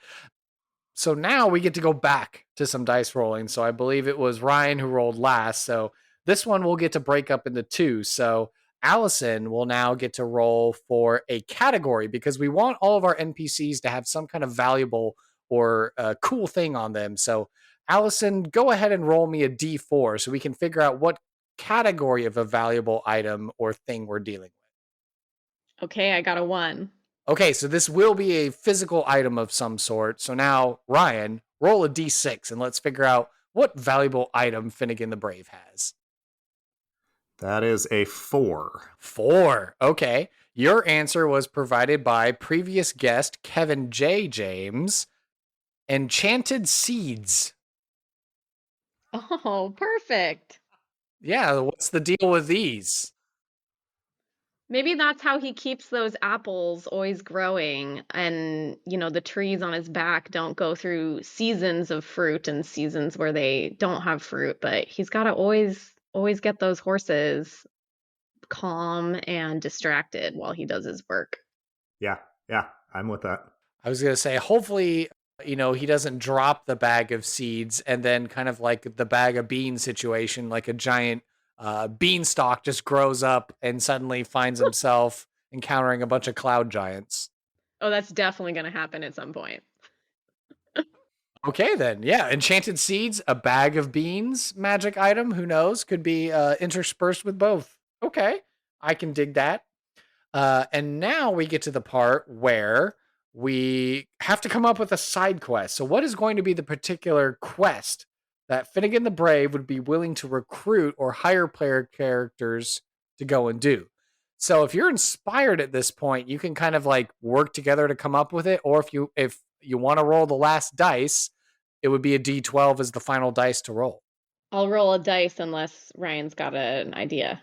So now we get to go back to some dice rolling. So I believe it was Ryan who rolled last. So this one we'll get to break up into two. So Allison will now get to roll for a category, because we want all of our NPCs to have some kind of valuable or cool thing on them. So Allison, go ahead and roll me a D4 so we can figure out what category of a valuable item or thing we're dealing with. Okay, I got a 1. Okay, so this will be a physical item of some sort. So now, Ryan, roll a D6 and let's figure out what valuable item Finnegan the Brave has. That is a 4. 4. Okay. Your answer was provided by previous guest Kevin J. James. Enchanted Seeds. Oh, perfect. Yeah, what's the deal with these? Maybe that's how he keeps those apples always growing, and the trees on his back don't go through seasons of fruit and seasons where they don't have fruit, but he's got to always get those horses calm and distracted while he does his work. Yeah, I'm with that. I was going to say, hopefully, he doesn't drop the bag of seeds and then kind of like the bag of beans situation, like a giant beanstalk just grows up and suddenly finds himself encountering a bunch of cloud giants. Oh, that's definitely going to happen at some point. Okay, then. Yeah, enchanted seeds, a bag of beans, magic item, who knows, could be interspersed with both. Okay, I can dig that. And now we get to the part where we have to come up with a side quest. So what is going to be the particular quest that Finnegan the Brave would be willing to recruit or hire player characters to go and do? So if you're inspired at this point, you can kind of like work together to come up with it. Or if you want to roll the last dice, it would be a D12 as the final dice to roll. I'll roll a dice unless Ryan's got an idea.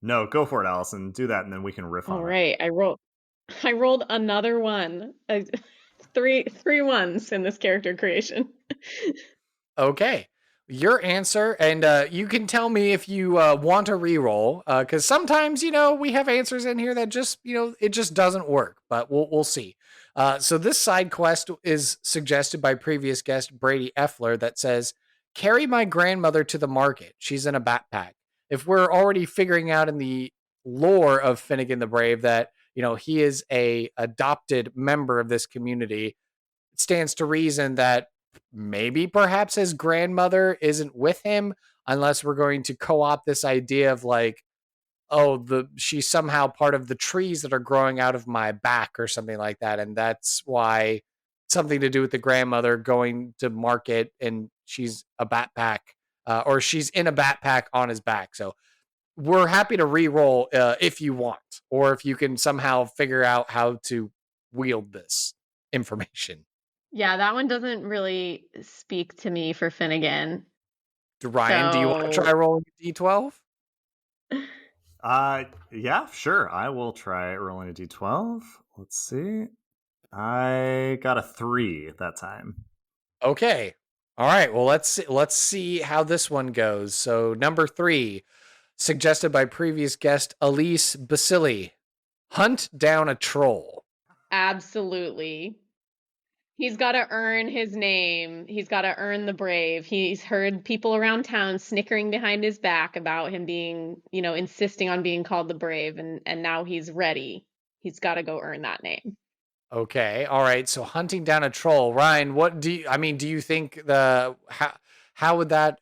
No, go for it, Allison. Do that, and then we can riff on it. All right, I rolled another 1. 3 ones in this character creation. Okay. Your answer, and you can tell me if you want to re-roll, because sometimes, we have answers in here that just, it just doesn't work, but we'll see. So this side quest is suggested by previous guest Brady Effler that says, carry my grandmother to the market. She's in a backpack. If we're already figuring out in the lore of Finnegan the Brave that, he is a adopted member of this community, it stands to reason that maybe perhaps his grandmother isn't with him, unless we're going to co-opt this idea of like, oh, she's somehow part of the trees that are growing out of my back or something like that. And that's why something to do with the grandmother going to market and she's a backpack or she's in a backpack on his back. So we're happy to re-roll if you want, or if you can somehow figure out how to wield this information. Yeah, that one doesn't really speak to me for Finnegan. Ryan, do you want to try rolling a D12? Yeah, sure. I will try rolling a d12. Let's see. I got a 3 that time. Okay. All right. Well, let's see how this one goes. So number 3, suggested by previous guest Elise Basili, hunt down a troll. Absolutely. He's got to earn his name. He's got to earn the brave. He's heard people around town snickering behind his back about him being, insisting on being called the brave. And now he's ready. He's got to go earn that name. Okay. All right. So hunting down a troll. Ryan, do you think how would that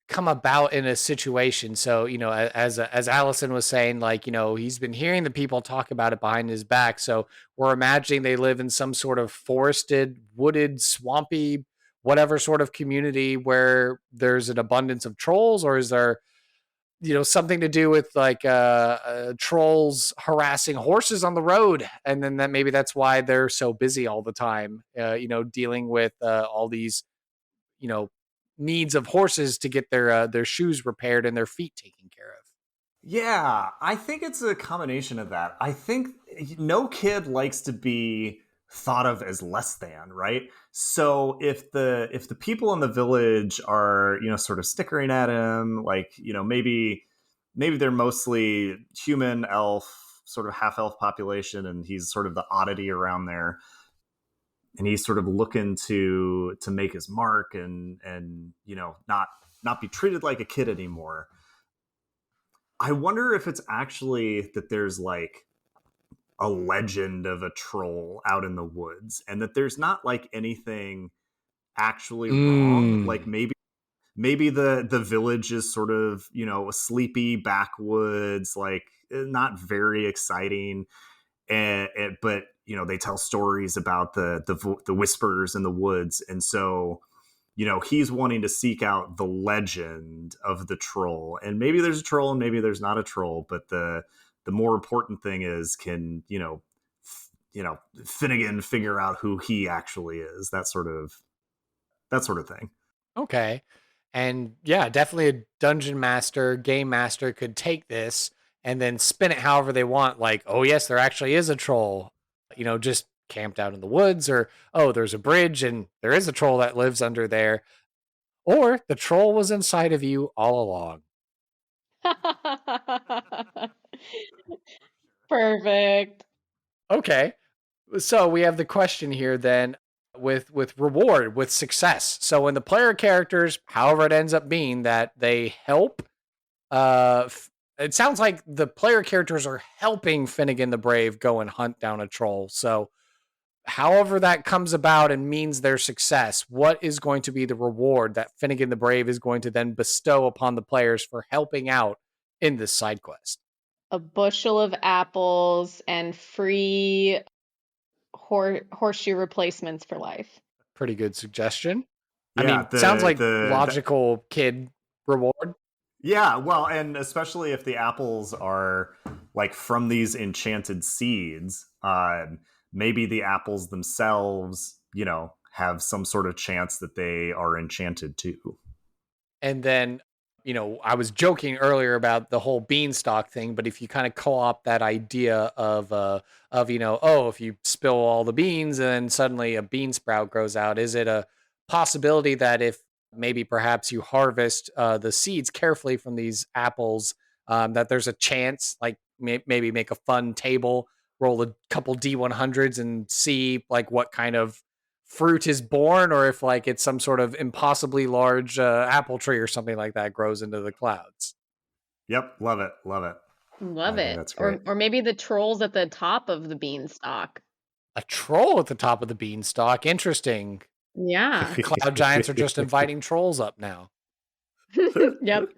come about in a situation? So, as Allison was saying, like, he's been hearing the people talk about it behind his back. So we're imagining they live in some sort of forested, wooded, swampy, whatever sort of community where there's an abundance of trolls, or is there, something to do with like trolls harassing horses on the road, and then maybe that's why they're so busy all the time, dealing with all these, needs of horses to get their shoes repaired and their feet taken care of. Yeah, I think it's a combination of that. I think no kid likes to be thought of as less than, right? So if the people in the village are, sort of snickering at him, like, maybe they're mostly human, elf, sort of half elf population, and he's sort of the oddity around there. And he's sort of looking to make his mark and not be treated like a kid anymore. I wonder if it's actually that there's like a legend of a troll out in the woods, and that there's not like anything actually wrong. Like maybe the village is sort of, a sleepy backwoods, like not very exciting, but they tell stories about the whispers in the woods, and so he's wanting to seek out the legend of the troll. And maybe there's a troll and maybe there's not a troll, but the more important thing is, can Finnegan figure out who he actually is, that sort of thing. Okay. And yeah, definitely a dungeon master, game master could take this and then spin it however they want. Like, oh yes, there actually is a troll, just camped out in the woods, or, oh, there's a bridge and there is a troll that lives under there. Or the troll was inside of you all along. Perfect. Okay. So we have the question here then with reward, with success. So when the player characters, however it ends up being, that they help, it sounds like the player characters are helping Finnegan the Brave go and hunt down a troll. So however that comes about and means their success, what is going to be the reward that Finnegan the Brave is going to then bestow upon the players for helping out in this side quest? A bushel of apples and free horseshoe replacements for life. Pretty good suggestion. Yeah, sounds like logical kid reward. Yeah, well, and especially if the apples are like from these enchanted seeds, maybe the apples themselves, have some sort of chance that they are enchanted too. And then, I was joking earlier about the whole beanstalk thing, but if you kind of co-opt that idea of if you spill all the beans and then suddenly a bean sprout grows out, is it a possibility that if maybe perhaps you harvest the seeds carefully from these apples, that there's a chance, like maybe make a fun table roll a couple D100s and see like what kind of fruit is born, or if like it's some sort of impossibly large apple tree or something like that grows into the clouds. Yep, love it, love it. Love I think it. that's great. Or maybe the trolls at the top of the beanstalk. A troll at the top of the beanstalk. Interesting. Yeah. Cloud giants are just inviting trolls up now. Yep.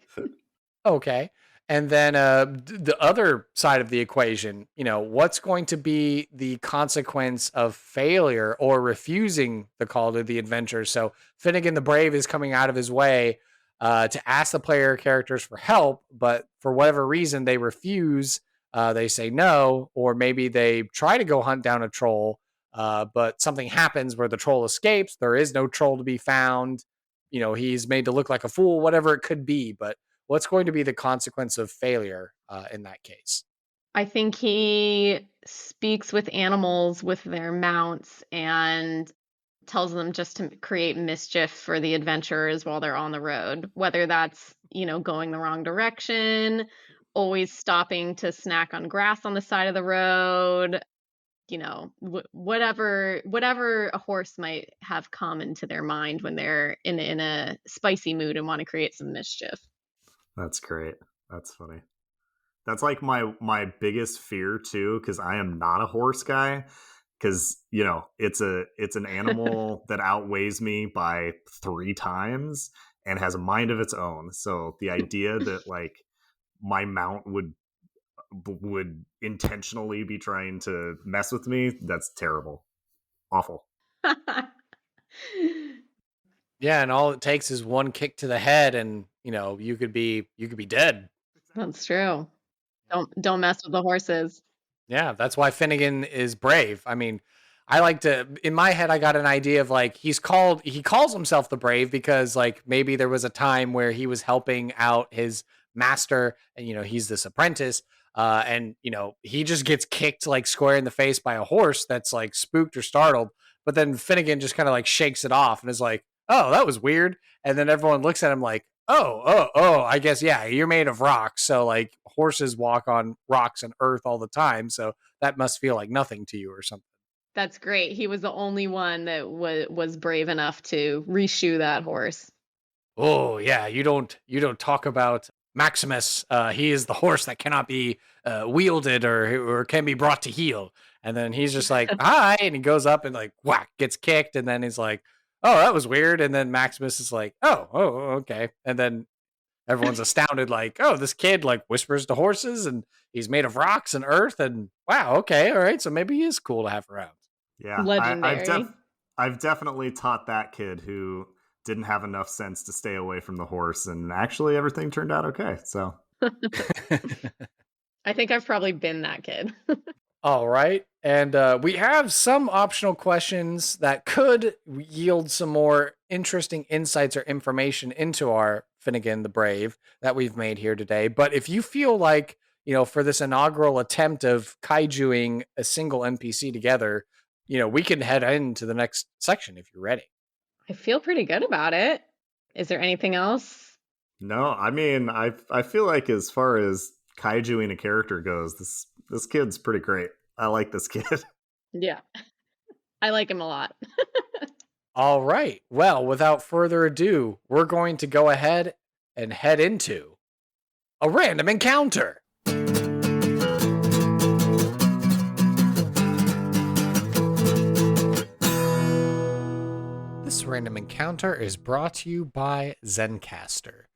Okay. And then the other side of the equation, what's going to be the consequence of failure or refusing the call to the adventure? So Finnegan the Brave is coming out of his way to ask the player characters for help, but for whatever reason, they refuse. They say no, or maybe they try to go hunt down a troll, but something happens where the troll escapes. There is no troll to be found. He's made to look like a fool, whatever it could be, but what's going to be the consequence of failure in that case? I think he speaks with animals with their mounts and tells them just to create mischief for the adventurers while they're on the road, whether that's, going the wrong direction, always stopping to snack on grass on the side of the road, whatever a horse might have come into their mind when they're in a spicy mood and want to create some mischief. That's great. That's funny. That's like my biggest fear too, because I am not a horse guy. Because it's an animal that outweighs me by 3 times and has a mind of its own. So the idea that like my mount would intentionally be trying to mess with me, that's terrible, awful. Yeah, and all it takes is one kick to the head, and you could be dead. That's true. Don't mess with the horses. Yeah, that's why Finnegan is brave. I mean, in my head, I got an idea of like he calls himself the Brave because like maybe there was a time where he was helping out his master, and he's this apprentice, and he just gets kicked like square in the face by a horse that's like spooked or startled, but then Finnegan just kind of like shakes it off and is like, oh, that was weird. And then everyone looks at him like, oh, I guess, yeah, you're made of rocks. So like horses walk on rocks and earth all the time. So that must feel like nothing to you or something. That's great. He was the only one that was brave enough to reshoe that horse. Oh yeah. You don't talk about Maximus. He is the horse that cannot be wielded or can be brought to heel. And then he's just like, hi. And he goes up and like, whack, gets kicked. And then he's like, oh, that was weird. And then Maximus is like, oh, okay. And then everyone's astounded, like, oh, this kid like whispers to horses and he's made of rocks and earth. And wow, okay, all right. So maybe he is cool to have around. Yeah, legendary. I've definitely taught that kid who didn't have enough sense to stay away from the horse, and actually everything turned out okay. So I think I've probably been that kid. All right. And we have some optional questions that could yield some more interesting insights or information into our Finnegan the Brave that we've made here today. But if you feel like, for this inaugural attempt of kaijuing a single NPC together, we can head into the next section if you're ready. I feel pretty good about it. Is there anything else? No, I mean, I feel like as far as kaijuing a character goes, this kid's pretty great. I like this kid. Yeah. I like him a lot. All right. Well, without further ado, we're going to go ahead and head into a random encounter. This random encounter is brought to you by Zencastr.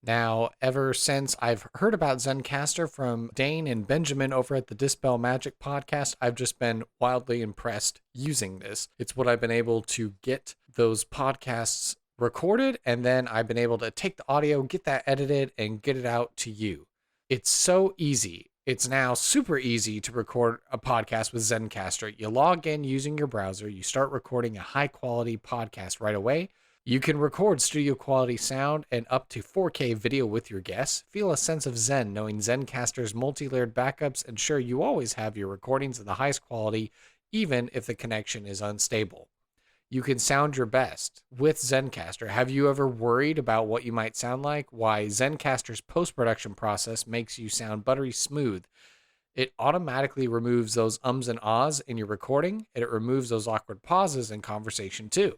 Now, ever since I've heard about Zencastr from Dane and Benjamin over at the Dispel Magic podcast, I've just been wildly impressed using this. It's what I've been able to get those podcasts recorded, and then I've been able to take the audio, get that edited, and get it out to you. It's so easy. It's now super easy to record a podcast with Zencastr. You log in using your browser, you start recording a high-quality podcast right away. You can record studio quality sound and up to 4K video with your guests. Feel a sense of zen knowing Zencastr's multi-layered backups ensure you always have your recordings of the highest quality, even if the connection is unstable. You can sound your best with Zencastr. Have you ever worried about what you might sound like? Why, Zencastr's post-production process makes you sound buttery smooth. It automatically removes those ums and ahs in your recording, and it removes those awkward pauses in conversation too.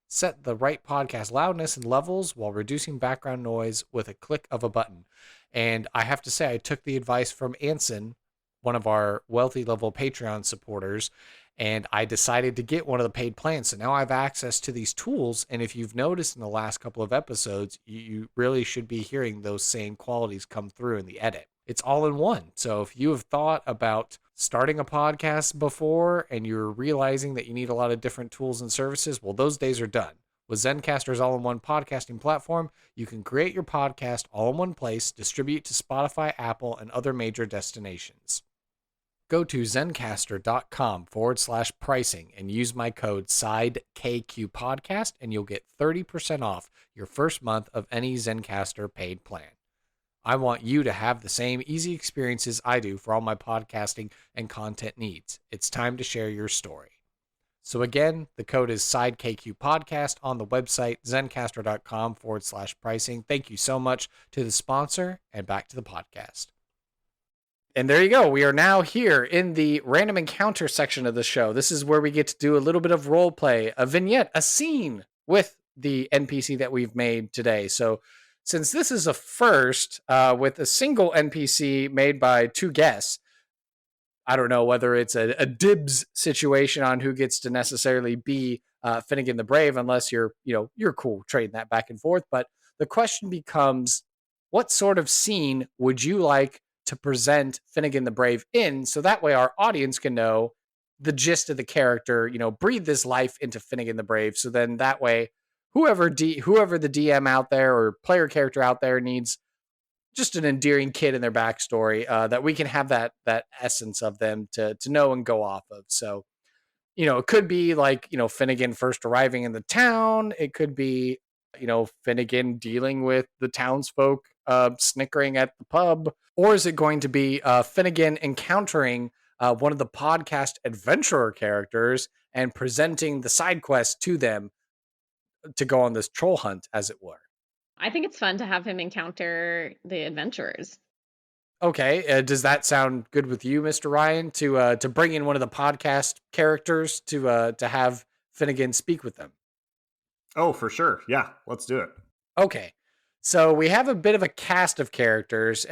Set the right podcast loudness and levels while reducing background noise with a click of a button. And I have to say, I took the advice from Anson, one of our wealthy level Patreon supporters, and I decided to get one of the paid plans. So now I have access to these tools. And if you've noticed in the last couple of episodes, you really should be hearing those same qualities come through in the edit. It's all in one. So if you have thought about starting a podcast before and you're realizing that you need a lot of different tools and services, well, those days are done. With Zencastr's all-in-one podcasting platform, you can create your podcast all in one place, distribute to Spotify, Apple, and other major destinations. Go to zencastr.com/pricing and use my code SIDEKQPodcast, and you'll get 30% off your first month of any Zencastr paid plan. I want you to have the same easy experiences I do for all my podcasting and content needs. It's time to share your story. So again, the code is SIDEKQPodcast on the website, zencastr.com/pricing. Thank you so much to the sponsor, and back to the podcast. And there you go. We are now here in the random encounter section of the show. This is where we get to do a little bit of role play, a vignette, a scene with the NPC that we've made today. So since this is a first with a single NPC made by two guests, I don't know whether it's a dibs situation on who gets to necessarily be Finnegan the Brave, unless you're cool trading that back and forth. But the question becomes, what sort of scene would you like to present Finnegan the Brave in? So that way our audience can know the gist of the character, breathe this life into Finnegan the Brave. So then that way, whoever the DM out there or player character out there needs just an endearing kid in their backstory, that we can have that essence of them to know and go off of. So, it could be like, Finnegan first arriving in the town. It could be, Finnegan dealing with the townsfolk snickering at the pub. Or is it going to be Finnegan encountering one of the podcast adventurer characters and presenting the side quest to them to go on this troll hunt, as it were? I think it's fun to have him encounter the adventurers. Okay, does that sound good with you, Mr. Ryan, to bring in one of the podcast characters to have Finnegan speak with them? Oh, for sure. Yeah, let's do it. Okay, so we have a bit of a cast of characters.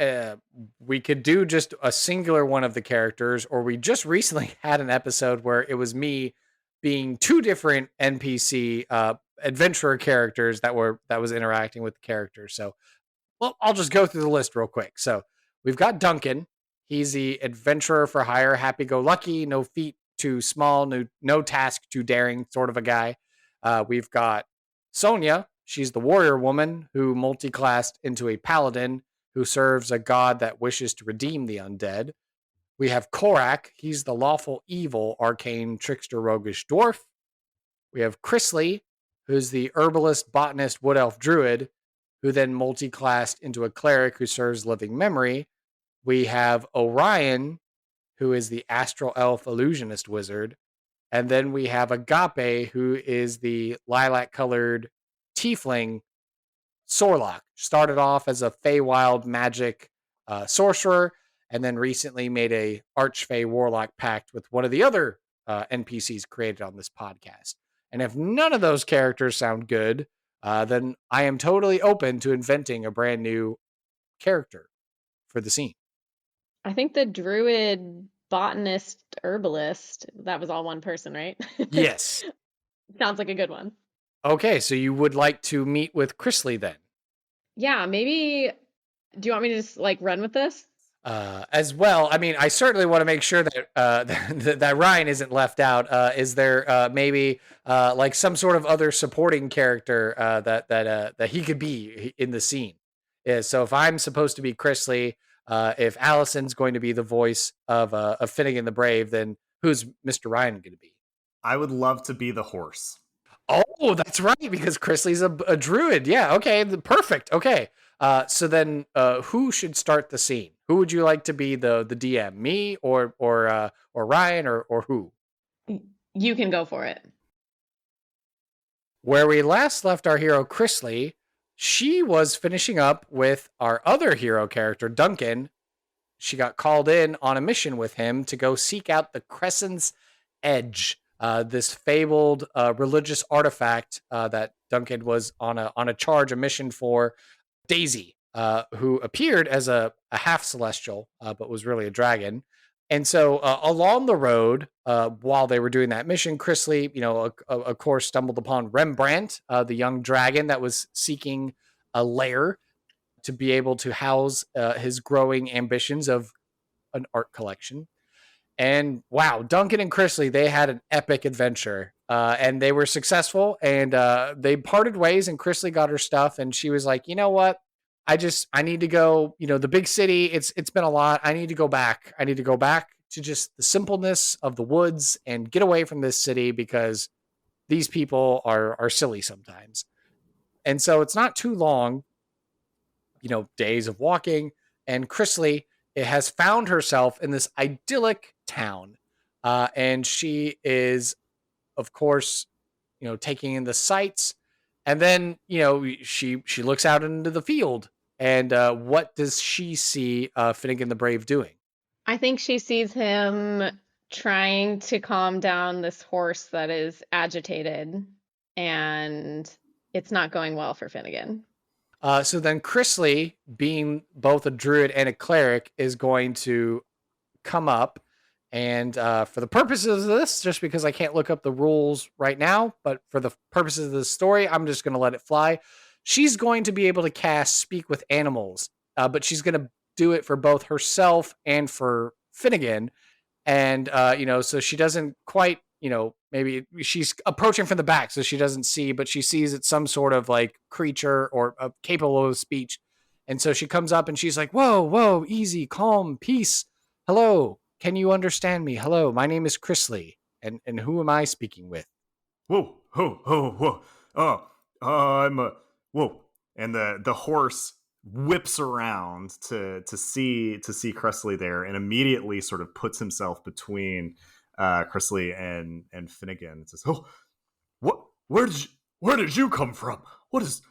We could do just a singular one of the characters, or we just recently had an episode where it was me being two different NPC adventurer characters that was interacting with the characters. So, well, I'll just go through the list real quick. So we've got Duncan. He's the adventurer for hire, happy-go-lucky, no feat too small, no task too daring sort of a guy. We've got Sonia. She's the warrior woman who multi-classed into a paladin who serves a god that wishes to redeem the undead. We have Korak. He's the lawful evil, arcane, trickster, roguish dwarf. We have Chrisley, who's the herbalist, botanist, wood elf druid, who then multi-classed into a cleric who serves living memory. We have Orion, who is the astral elf illusionist wizard. And then we have Agape, who is the lilac-colored tiefling Sorlock. Started off as a Feywild magic sorcerer, and then recently made a Archfey warlock pact with one of the other NPCs created on this podcast. And if none of those characters sound good, then I am totally open to inventing a brand new character for the scene. I think the druid, botanist, herbalist, that was all one person, right? Yes. Sounds like a good one. Okay, so you would like to meet with Chrisley then? Yeah, maybe. Do you want me to just run with this? As well, I mean, I certainly want to make sure that that Ryan isn't left out. Is there maybe like some sort of other supporting character that he could be in the scene? Yeah, so if I'm supposed to be Chrisley, if Allison's going to be the voice of Finnegan the Brave, then who's Mr. Ryan going to be? I would love to be the horse. Oh, that's right, because Chrisley's a druid. Yeah, okay, perfect. Okay. So then who should start the scene? Who would you like to be the DM? Me or Ryan or who? You can go for it. Where we last left our hero Chrisley, she was finishing up with our other hero character, Duncan, she got called in on a mission with him to go seek out the Crescent's Edge, this fabled religious artifact that Duncan was on a charge, a mission for Daisy, who appeared as a half celestial, but was really a dragon. And so along the road, while they were doing that mission, Chrisley, of course, stumbled upon Rembrandt, the young dragon that was seeking a lair to be able to house his growing ambitions of an art collection. And wow, Duncan and Chrisley, they had an epic adventure, and they were successful. And they parted ways, and Chrisley got her stuff, and she was like, you know what? I need to go. The big city. It's been a lot. I need to go back. I need to go back to just the simpleness of the woods and get away from this city because these people are silly sometimes. And so it's not too long, days of walking, and Chrisley has found herself in this idyllic town, and she is, of course, taking in the sights, and then she looks out into the field, and what does she see Finnegan the Brave doing? I think she sees him trying to calm down this horse that is agitated, and it's not going well for Finnegan. So then Chrisley, being both a druid and a cleric, is going to come up. And for the purposes of this, just because I can't look up the rules right now, but for the purposes of the story, I'm just going to let it fly. She's going to be able to cast Speak with Animals, but she's going to do it for both herself and for Finnegan. And, so she doesn't quite, maybe she's approaching from the back, so she doesn't see, but she sees it's some sort of like creature or capable of speech. And so she comes up and she's like, whoa, easy, calm, peace. Hello. Can you understand me? Hello, my name is Chrisley. And who am I speaking with? Whoa. I'm whoa. And the horse whips around to see Chrisley there, and immediately sort of puts himself between Chrisley and Finnegan, and says, "Oh, where did you come from? What is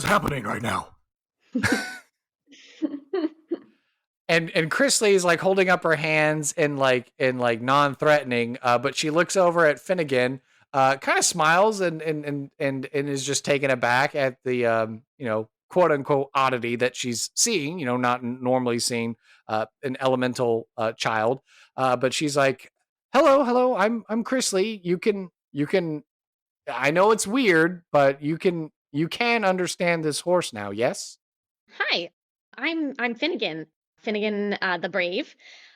happening right now?" And Chrisley is like holding up her hands in like non-threatening, but she looks over at Finnegan, kind of smiles and is just taken aback at the quote unquote oddity that she's seeing, not normally seeing an elemental child, but she's like, hello, I'm Chrisley. You can I know it's weird, but you can understand this horse now, yes? Hi, I'm Finnegan. Finnegan the Brave.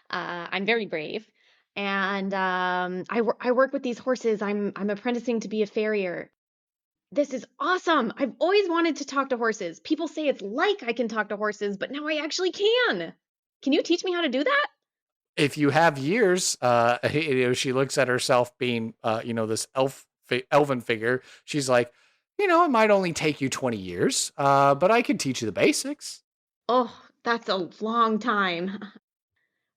I'm very brave, and I work with these horses. I'm apprenticing to be a farrier. This is awesome. I've always wanted to talk to horses. People say it's like I can talk to horses, but now I actually can. Can you teach me how to do that? If you have years, she looks at herself being, this elven figure. She's like, it might only take you 20 years, but I can teach you the basics. Oh, that's a long time.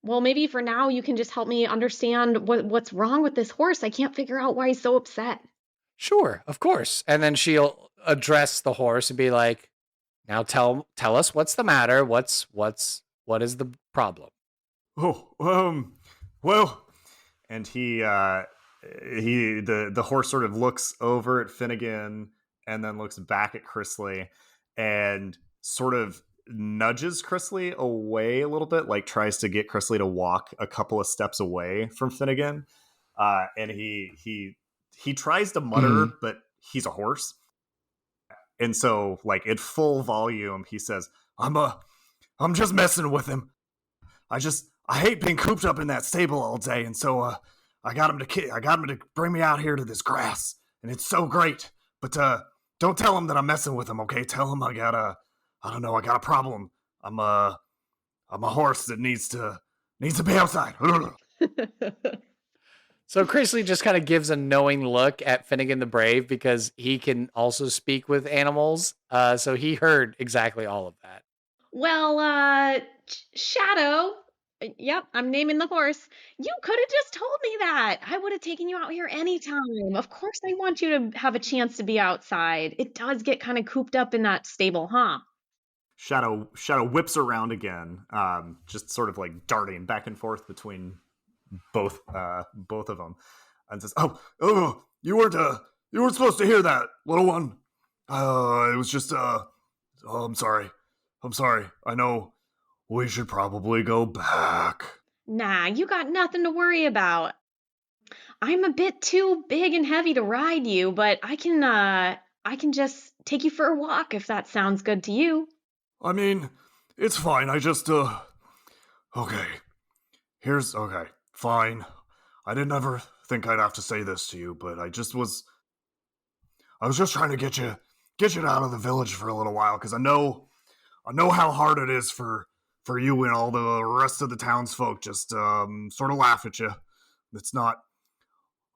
Well, maybe for now you can just help me understand what's wrong with this horse. I can't figure out why he's so upset. Sure, of course. And then she'll address the horse and be like, now tell us what's the matter. What is the problem? Well, and the horse sort of looks over at Finnegan and then looks back at Chrisley and sort of nudges Chrisley away a little bit, like tries to get Chrisley to walk a couple of steps away from Finnegan. And he tries to mutter, but he's a horse. And so, like, at full volume, he says, I'm just messing with him. I hate being cooped up in that stable all day, and so I got him to bring me out here to this grass, and it's so great. But don't tell him that I'm messing with him, okay? Tell him I got a problem. I'm a horse that needs to be outside. So Chrisley just kind of gives a knowing look at Finnegan the Brave because he can also speak with animals. So he heard exactly all of that. Well, Shadow. Yep, I'm naming the horse. You could have just told me that. I would have taken you out here anytime. Of course, I want you to have a chance to be outside. It does get kind of cooped up in that stable, huh? Shadow whips around again, just sort of like darting back and forth between both of them, and says, "Oh, you weren't supposed to hear that, little one. It was just I'm sorry. I know we should probably go back." Nah, you got nothing to worry about. I'm a bit too big and heavy to ride you, but I can just take you for a walk if that sounds good to you. I mean, it's fine. I just okay. Okay, fine. I didn't ever think I'd have to say this to you, but I was just trying to get you out of the village for a little while, because I know how hard it is for you and all the rest of the townsfolk just sort of laugh at you. It's not.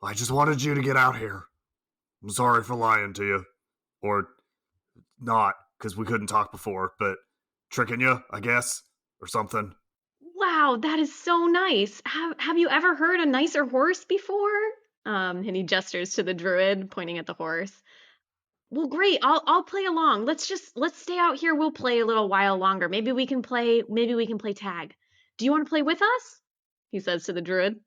I just wanted you to get out here. I'm sorry for lying to you, or not, because we couldn't talk before, but tricking you, I guess, or something. Wow, that is so nice. Have you ever heard a nicer horse before? And he gestures to the druid, pointing at the horse. Well, great. I'll play along. Let's stay out here. We'll play a little while longer. Maybe we can play tag. Do you want to play with us? He says to the druid.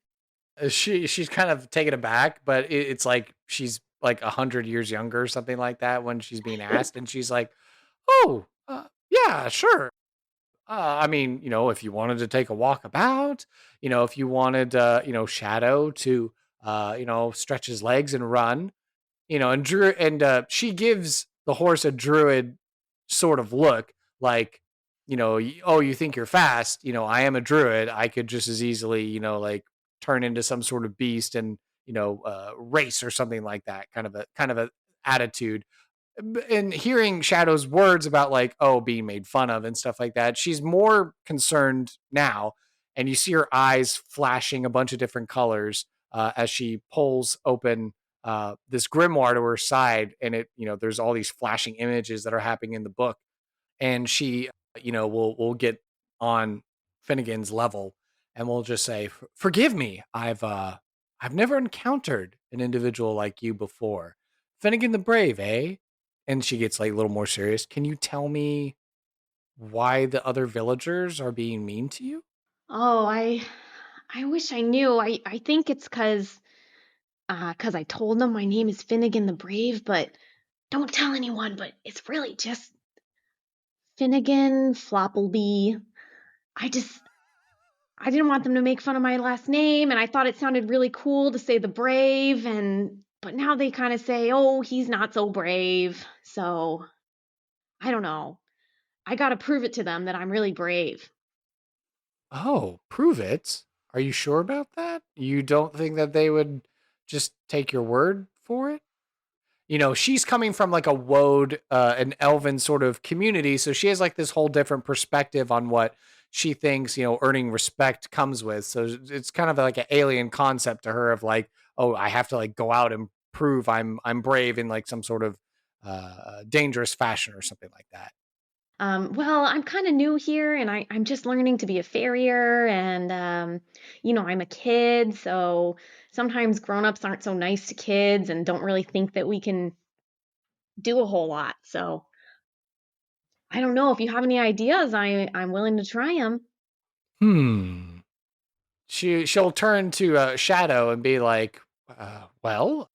She's kind of taken aback, but it's like she's like 100 years younger or something like that when she's being asked, and she's like, "Oh, yeah, sure. I mean, if you wanted to take a walk about, if you wanted, Shadow to, stretch his legs and run, she gives the horse a druid sort of look, like, oh, you think you're fast? I am a druid. I could just as easily, like turn into some sort of beast and, race or something like that. Kind of a attitude. And hearing Shadow's words about like, oh, being made fun of and stuff like that, she's more concerned now. And you see her eyes flashing a bunch of different colors as she pulls open this grimoire to her side. And there's all these flashing images that are happening in the book. And she, will get on Finnegan's level and will just say, "Forgive me. I've never encountered an individual like you before. Finnegan the Brave, eh?" And she gets like a little more serious. "Can you tell me why the other villagers are being mean to you?" Oh, I wish I knew. I think it's cause I told them my name is Finnegan the Brave, but don't tell anyone. But it's really just Finnegan Floppleby. I didn't want them to make fun of my last name, and I thought it sounded really cool to say the Brave, but now they kind of say, "Oh, he's not so brave." So, I don't know. I got to prove it to them that I'm really brave. Oh, prove it. Are you sure about that? You don't think that they would just take your word for it? She's coming from like a woad, an elven sort of community. So she has like this whole different perspective on what she thinks, earning respect comes with. So it's kind of like an alien concept to her of like, oh, I have to like go out and prove I'm brave in like some sort of dangerous fashion or something like that. Well, I'm kind of new here, and I'm just learning to be a farrier, and I'm a kid, so sometimes grown-ups aren't so nice to kids and don't really think that we can do a whole lot. So I don't know if you have any ideas. I'm willing to try them. She'll turn to Shadow and be like, well,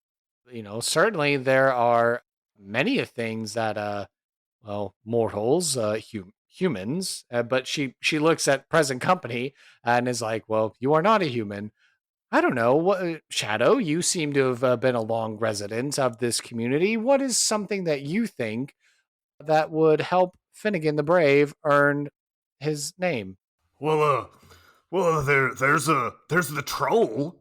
certainly there are many of things that mortals, humans, but she looks at present company and is like, "Well, you are not a human. I don't know what Shadow. You seem to have been a long resident of this community. What is something that you think that would help Finnegan the Brave earn his name?" Well, there's the troll.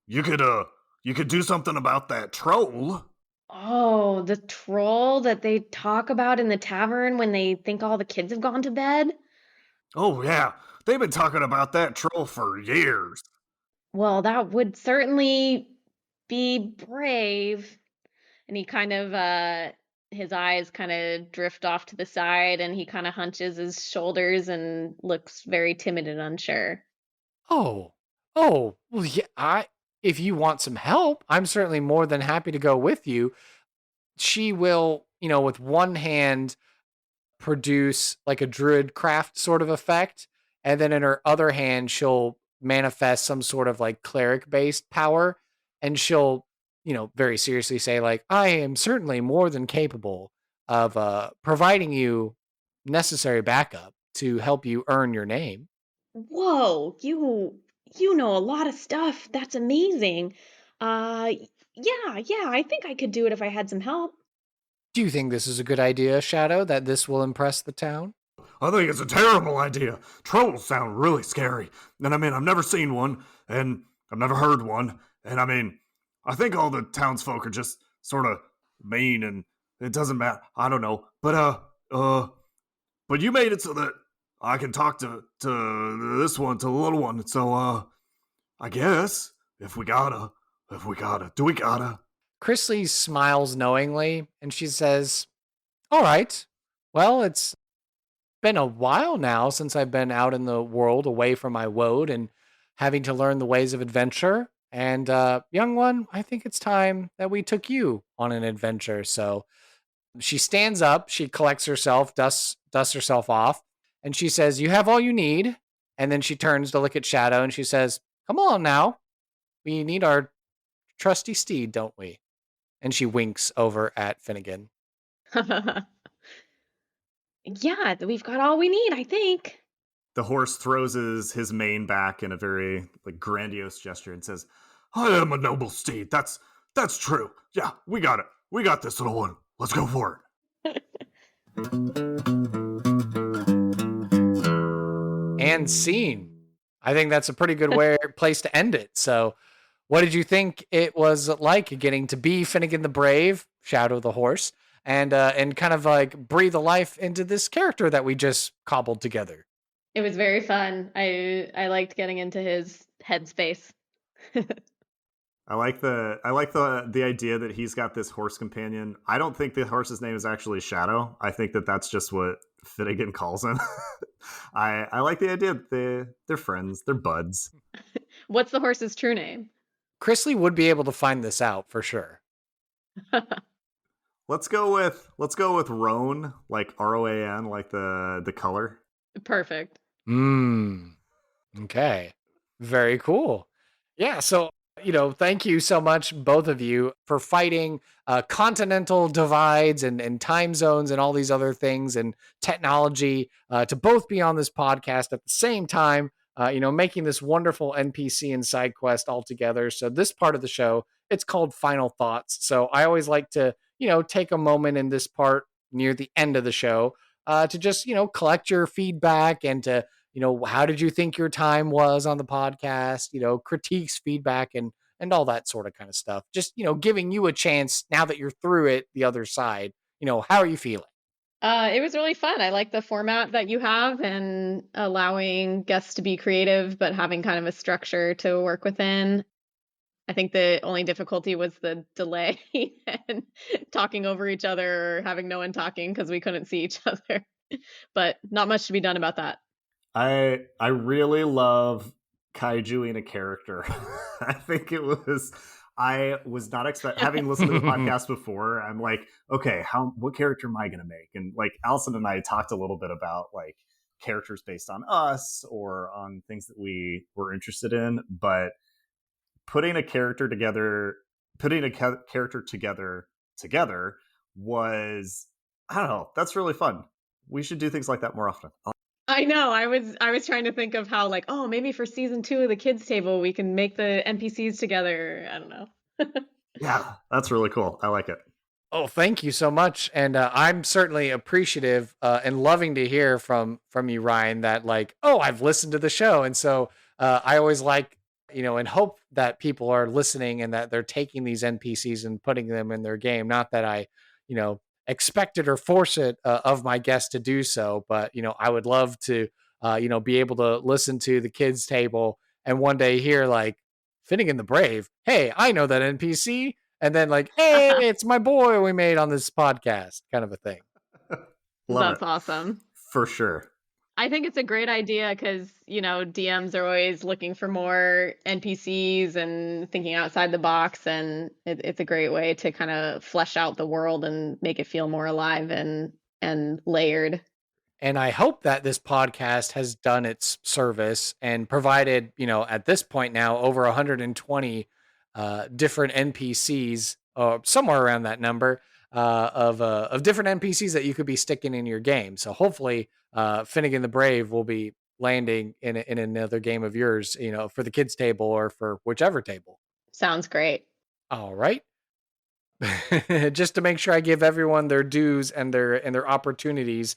You could do something about that troll. Oh, the troll that they talk about in the tavern when they think all the kids have gone to bed? Oh yeah, they've been talking about that troll for years. Well, that would certainly be brave. And he kind of his eyes kind of drift off to the side, and he kind of hunches his shoulders and looks very timid and unsure. Oh, well, yeah. If you want some help, I'm certainly more than happy to go with you. She will, with one hand, produce like a druid craft sort of effect. And then in her other hand, she'll manifest some sort of like cleric based power. And she'll, very seriously say, like, I am certainly more than capable of providing you necessary backup to help you earn your name. Whoa, you know a lot of stuff. That's amazing. Uh yeah, I think I could do it if I had some help. Do you think this is a good idea, Shadow, that this will impress the town? I think it's a terrible idea. Trolls sound really scary. And I mean, I've never seen one, and I've never heard one. And I mean, I think all the townsfolk are just sort of mean, and it doesn't matter. I don't know. But you made it so that I can talk to this one, to the little one. So, I guess if we gotta, do we gotta? Chrisley smiles knowingly and she says, all right. Well, it's been a while now since I've been out in the world away from my woad and having to learn the ways of adventure. And, young one, I think it's time that we took you on an adventure. So she stands up, she collects herself, dusts herself off, and she says, you have all you need. And then she turns to look at Shadow and she says, come on now. We need our trusty steed, don't we? And she winks over at Finnegan. Yeah, we've got all we need, I think. The horse throws his mane back in a very like grandiose gesture and says, I am a noble steed. That's true. Yeah, we got it. We got this, little one. Let's go for it. And scene. I think that's a pretty good place to end it. So, what did you think it was like getting to be Finnegan the Brave, Shadow the horse, and kind of like breathe a life into this character that we just cobbled together? It was very fun. I liked getting into his headspace. I like the idea that he's got this horse companion. I don't think the horse's name is actually Shadow. I think that that's just what Finnegan calls him. I like the idea that they're friends, they're buds. What's the horse's true name? Chrisley would be able to find this out for sure. Let's go with Roan, like ROAN, like the color. Perfect. Okay. Very cool. Yeah, so thank you so much, both of you, for fighting continental divides and time zones and all these other things and technology to both be on this podcast at the same time, making this wonderful NPC and side quest all together. So this part of the show, it's called Final Thoughts. So I always like to, take a moment in this part near the end of the show to just, collect your feedback and to, how did you think your time was on the podcast, critiques, feedback, and all that sort of kind of stuff. Just, giving you a chance now that you're through it, the other side, how are you feeling? It was really fun. I like the format that you have and allowing guests to be creative, but having kind of a structure to work within. I think the only difficulty was the delay and talking over each other or having no one talking because we couldn't see each other. But not much to be done about that. I really love kaijuing a character. I was not expecting, having listened to the podcast before, I'm like, okay, what character am I going to make? And like Allison and I talked a little bit about like characters based on us or on things that we were interested in, but putting a character together was, I don't know, that's really fun. We should do things like that more often. I know. I was trying to think of how like, oh, maybe for season 2 of the kids table, we can make the NPCs together. I don't know. Yeah, that's really cool. I like it. Oh, thank you so much. And I'm certainly appreciative and loving to hear from you, Ryan, that like, oh, I've listened to the show. And so I always like, and hope that people are listening and that they're taking these NPCs and putting them in their game. Not that I, expect it or force it of my guests to do so. But, I would love to, be able to listen to the kids table and one day hear like Finnegan the Brave. Hey, I know that NPC. And then like, hey, it's my boy we made on this podcast kind of a thing. That's awesome. For sure. I think it's a great idea because, DMs are always looking for more NPCs and thinking outside the box. And it's a great way to kind of flesh out the world and make it feel more alive and and layered. And I hope that this podcast has done its service and provided, at this point now, over 120 different NPCs, or somewhere around that number, of different NPCs that you could be sticking in your game. So hopefully, Finnegan the Brave will be landing in another game of yours, for the kids' table or for whichever table. Sounds great. All right. Just to make sure I give everyone their dues and their opportunities.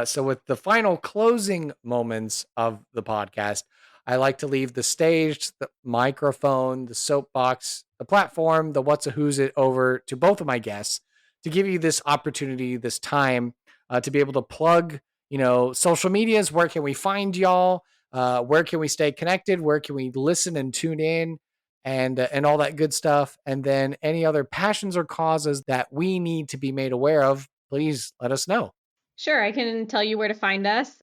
So with the final closing moments of the podcast, I like to leave the stage, the microphone, the soapbox, the platform, the what's a who's it over to both of my guests to give you this opportunity, this time to be able to plug, social medias. Where can we find y'all? Where can we stay connected? Where can we listen and tune in? And all that good stuff. And then any other passions or causes that we need to be made aware of, please let us know. Sure, I can tell you where to find us.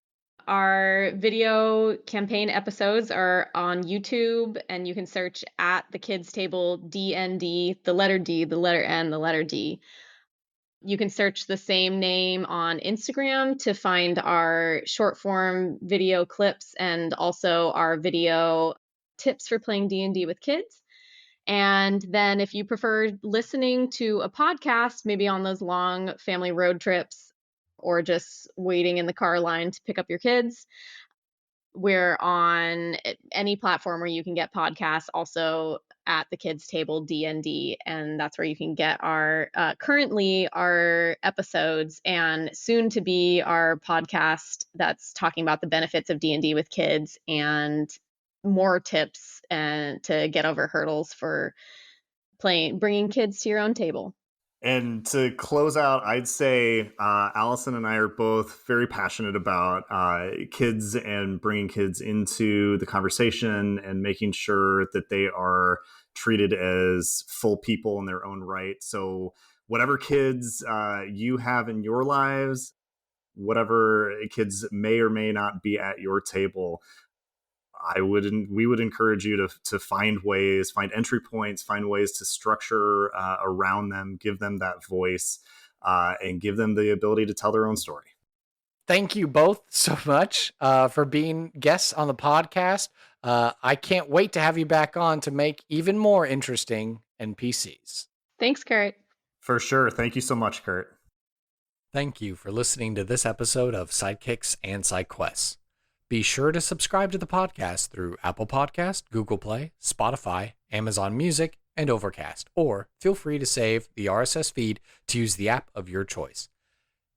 Our video campaign episodes are on YouTube, and you can search at the Kids Table DND, the letter D, the letter N, the letter D. You can search the same name on Instagram to find our short form video clips and also our video tips for playing D&D with kids. And then if you prefer listening to a podcast, maybe on those long family road trips or just waiting in the car line to pick up your kids, we're on any platform where you can get podcasts, also at the Kids Table DND, and that's where you can get our currently our episodes and soon to be our podcast that's talking about the benefits of D&D with kids and more tips and to get over hurdles for bringing kids to your own table. And to close out, I'd say Allison and I are both very passionate about kids and bringing kids into the conversation and making sure that they are treated as full people in their own right. So whatever kids you have in your lives, whatever kids may or may not be at your table, we would encourage you to find ways, find entry points, find ways to structure around them, give them that voice, and give them the ability to tell their own story. Thank you both so much for being guests on the podcast. I can't wait to have you back on to make even more interesting NPCs. Thanks, Kurt. For sure. Thank you so much, Kurt. Thank you for listening to this episode of Sidekicks and Side Quests. Be sure to subscribe to the podcast through Apple Podcast, Google Play, Spotify, Amazon Music, and Overcast, or feel free to save the RSS feed to use the app of your choice.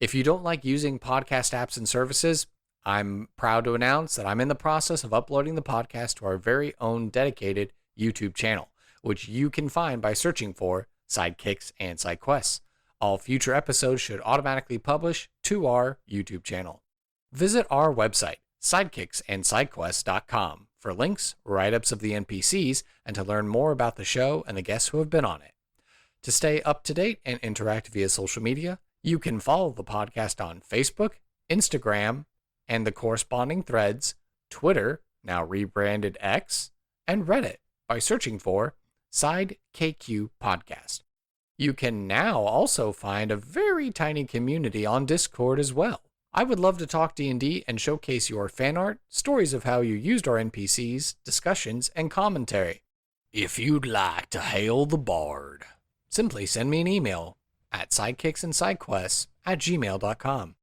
If you don't like using podcast apps and services, I'm proud to announce that I'm in the process of uploading the podcast to our very own dedicated YouTube channel, which you can find by searching for Sidekicks and Side Quests. All future episodes should automatically publish to our YouTube channel. Visit our website, sidekicksandsidequests.com, for links, write-ups of the NPCs, and to learn more about the show and the guests who have been on it. To stay up to date and interact via social media, you can follow the podcast on Facebook, Instagram, and the corresponding threads, Twitter, now rebranded X, and Reddit by searching for SideKQ Podcast. You can now also find a very tiny community on Discord as well. I would love to talk D&D and showcase your fan art, stories of how you used our NPCs, discussions, and commentary. If you'd like to hail the bard, simply send me an email at sidekicksandsidequests@gmail.com.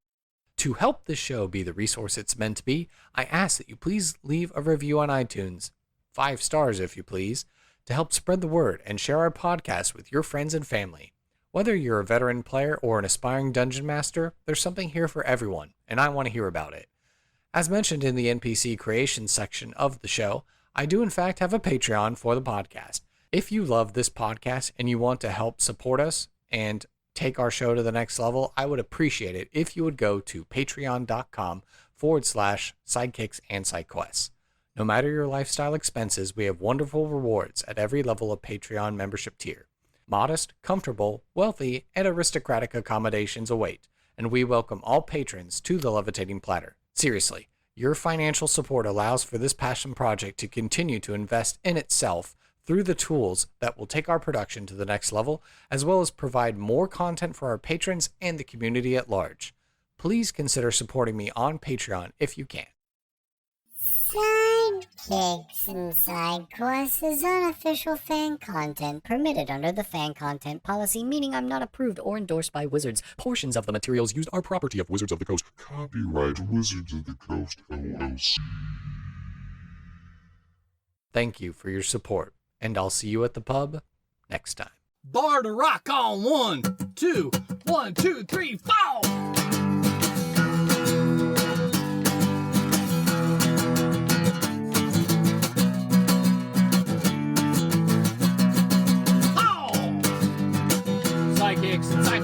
To help this show be the resource it's meant to be, I ask that you please leave a review on iTunes, 5 stars if you please, to help spread the word and share our podcast with your friends and family. Whether you're a veteran player or an aspiring dungeon master, there's something here for everyone, and I want to hear about it. As mentioned in the NPC creation section of the show, I do in fact have a Patreon for the podcast. If you love this podcast and you want to help support us and take our show to the next level, I would appreciate it if you would go to patreon.com/sidekicks and sidequests. No matter your lifestyle expenses, we have wonderful rewards at every level of Patreon membership tier. Modest, comfortable, wealthy, and aristocratic accommodations await, and we welcome all patrons to the Levitating Platter. Seriously, your financial support allows for this passion project to continue to invest in itself through the tools that will take our production to the next level, as well as provide more content for our patrons and the community at large. please consider supporting me on Patreon if you can. Sidekicks and Side Quests is unofficial fan content permitted under the fan content policy, meaning I'm not approved or endorsed by Wizards. Portions of the materials used are property of Wizards of the Coast. Copyright Wizards of the Coast, LLC. Thank you for your support, and I'll see you at the pub next time. Bar to rock on 1, 2, 1, 2, 3, 4. Sidekicks and Side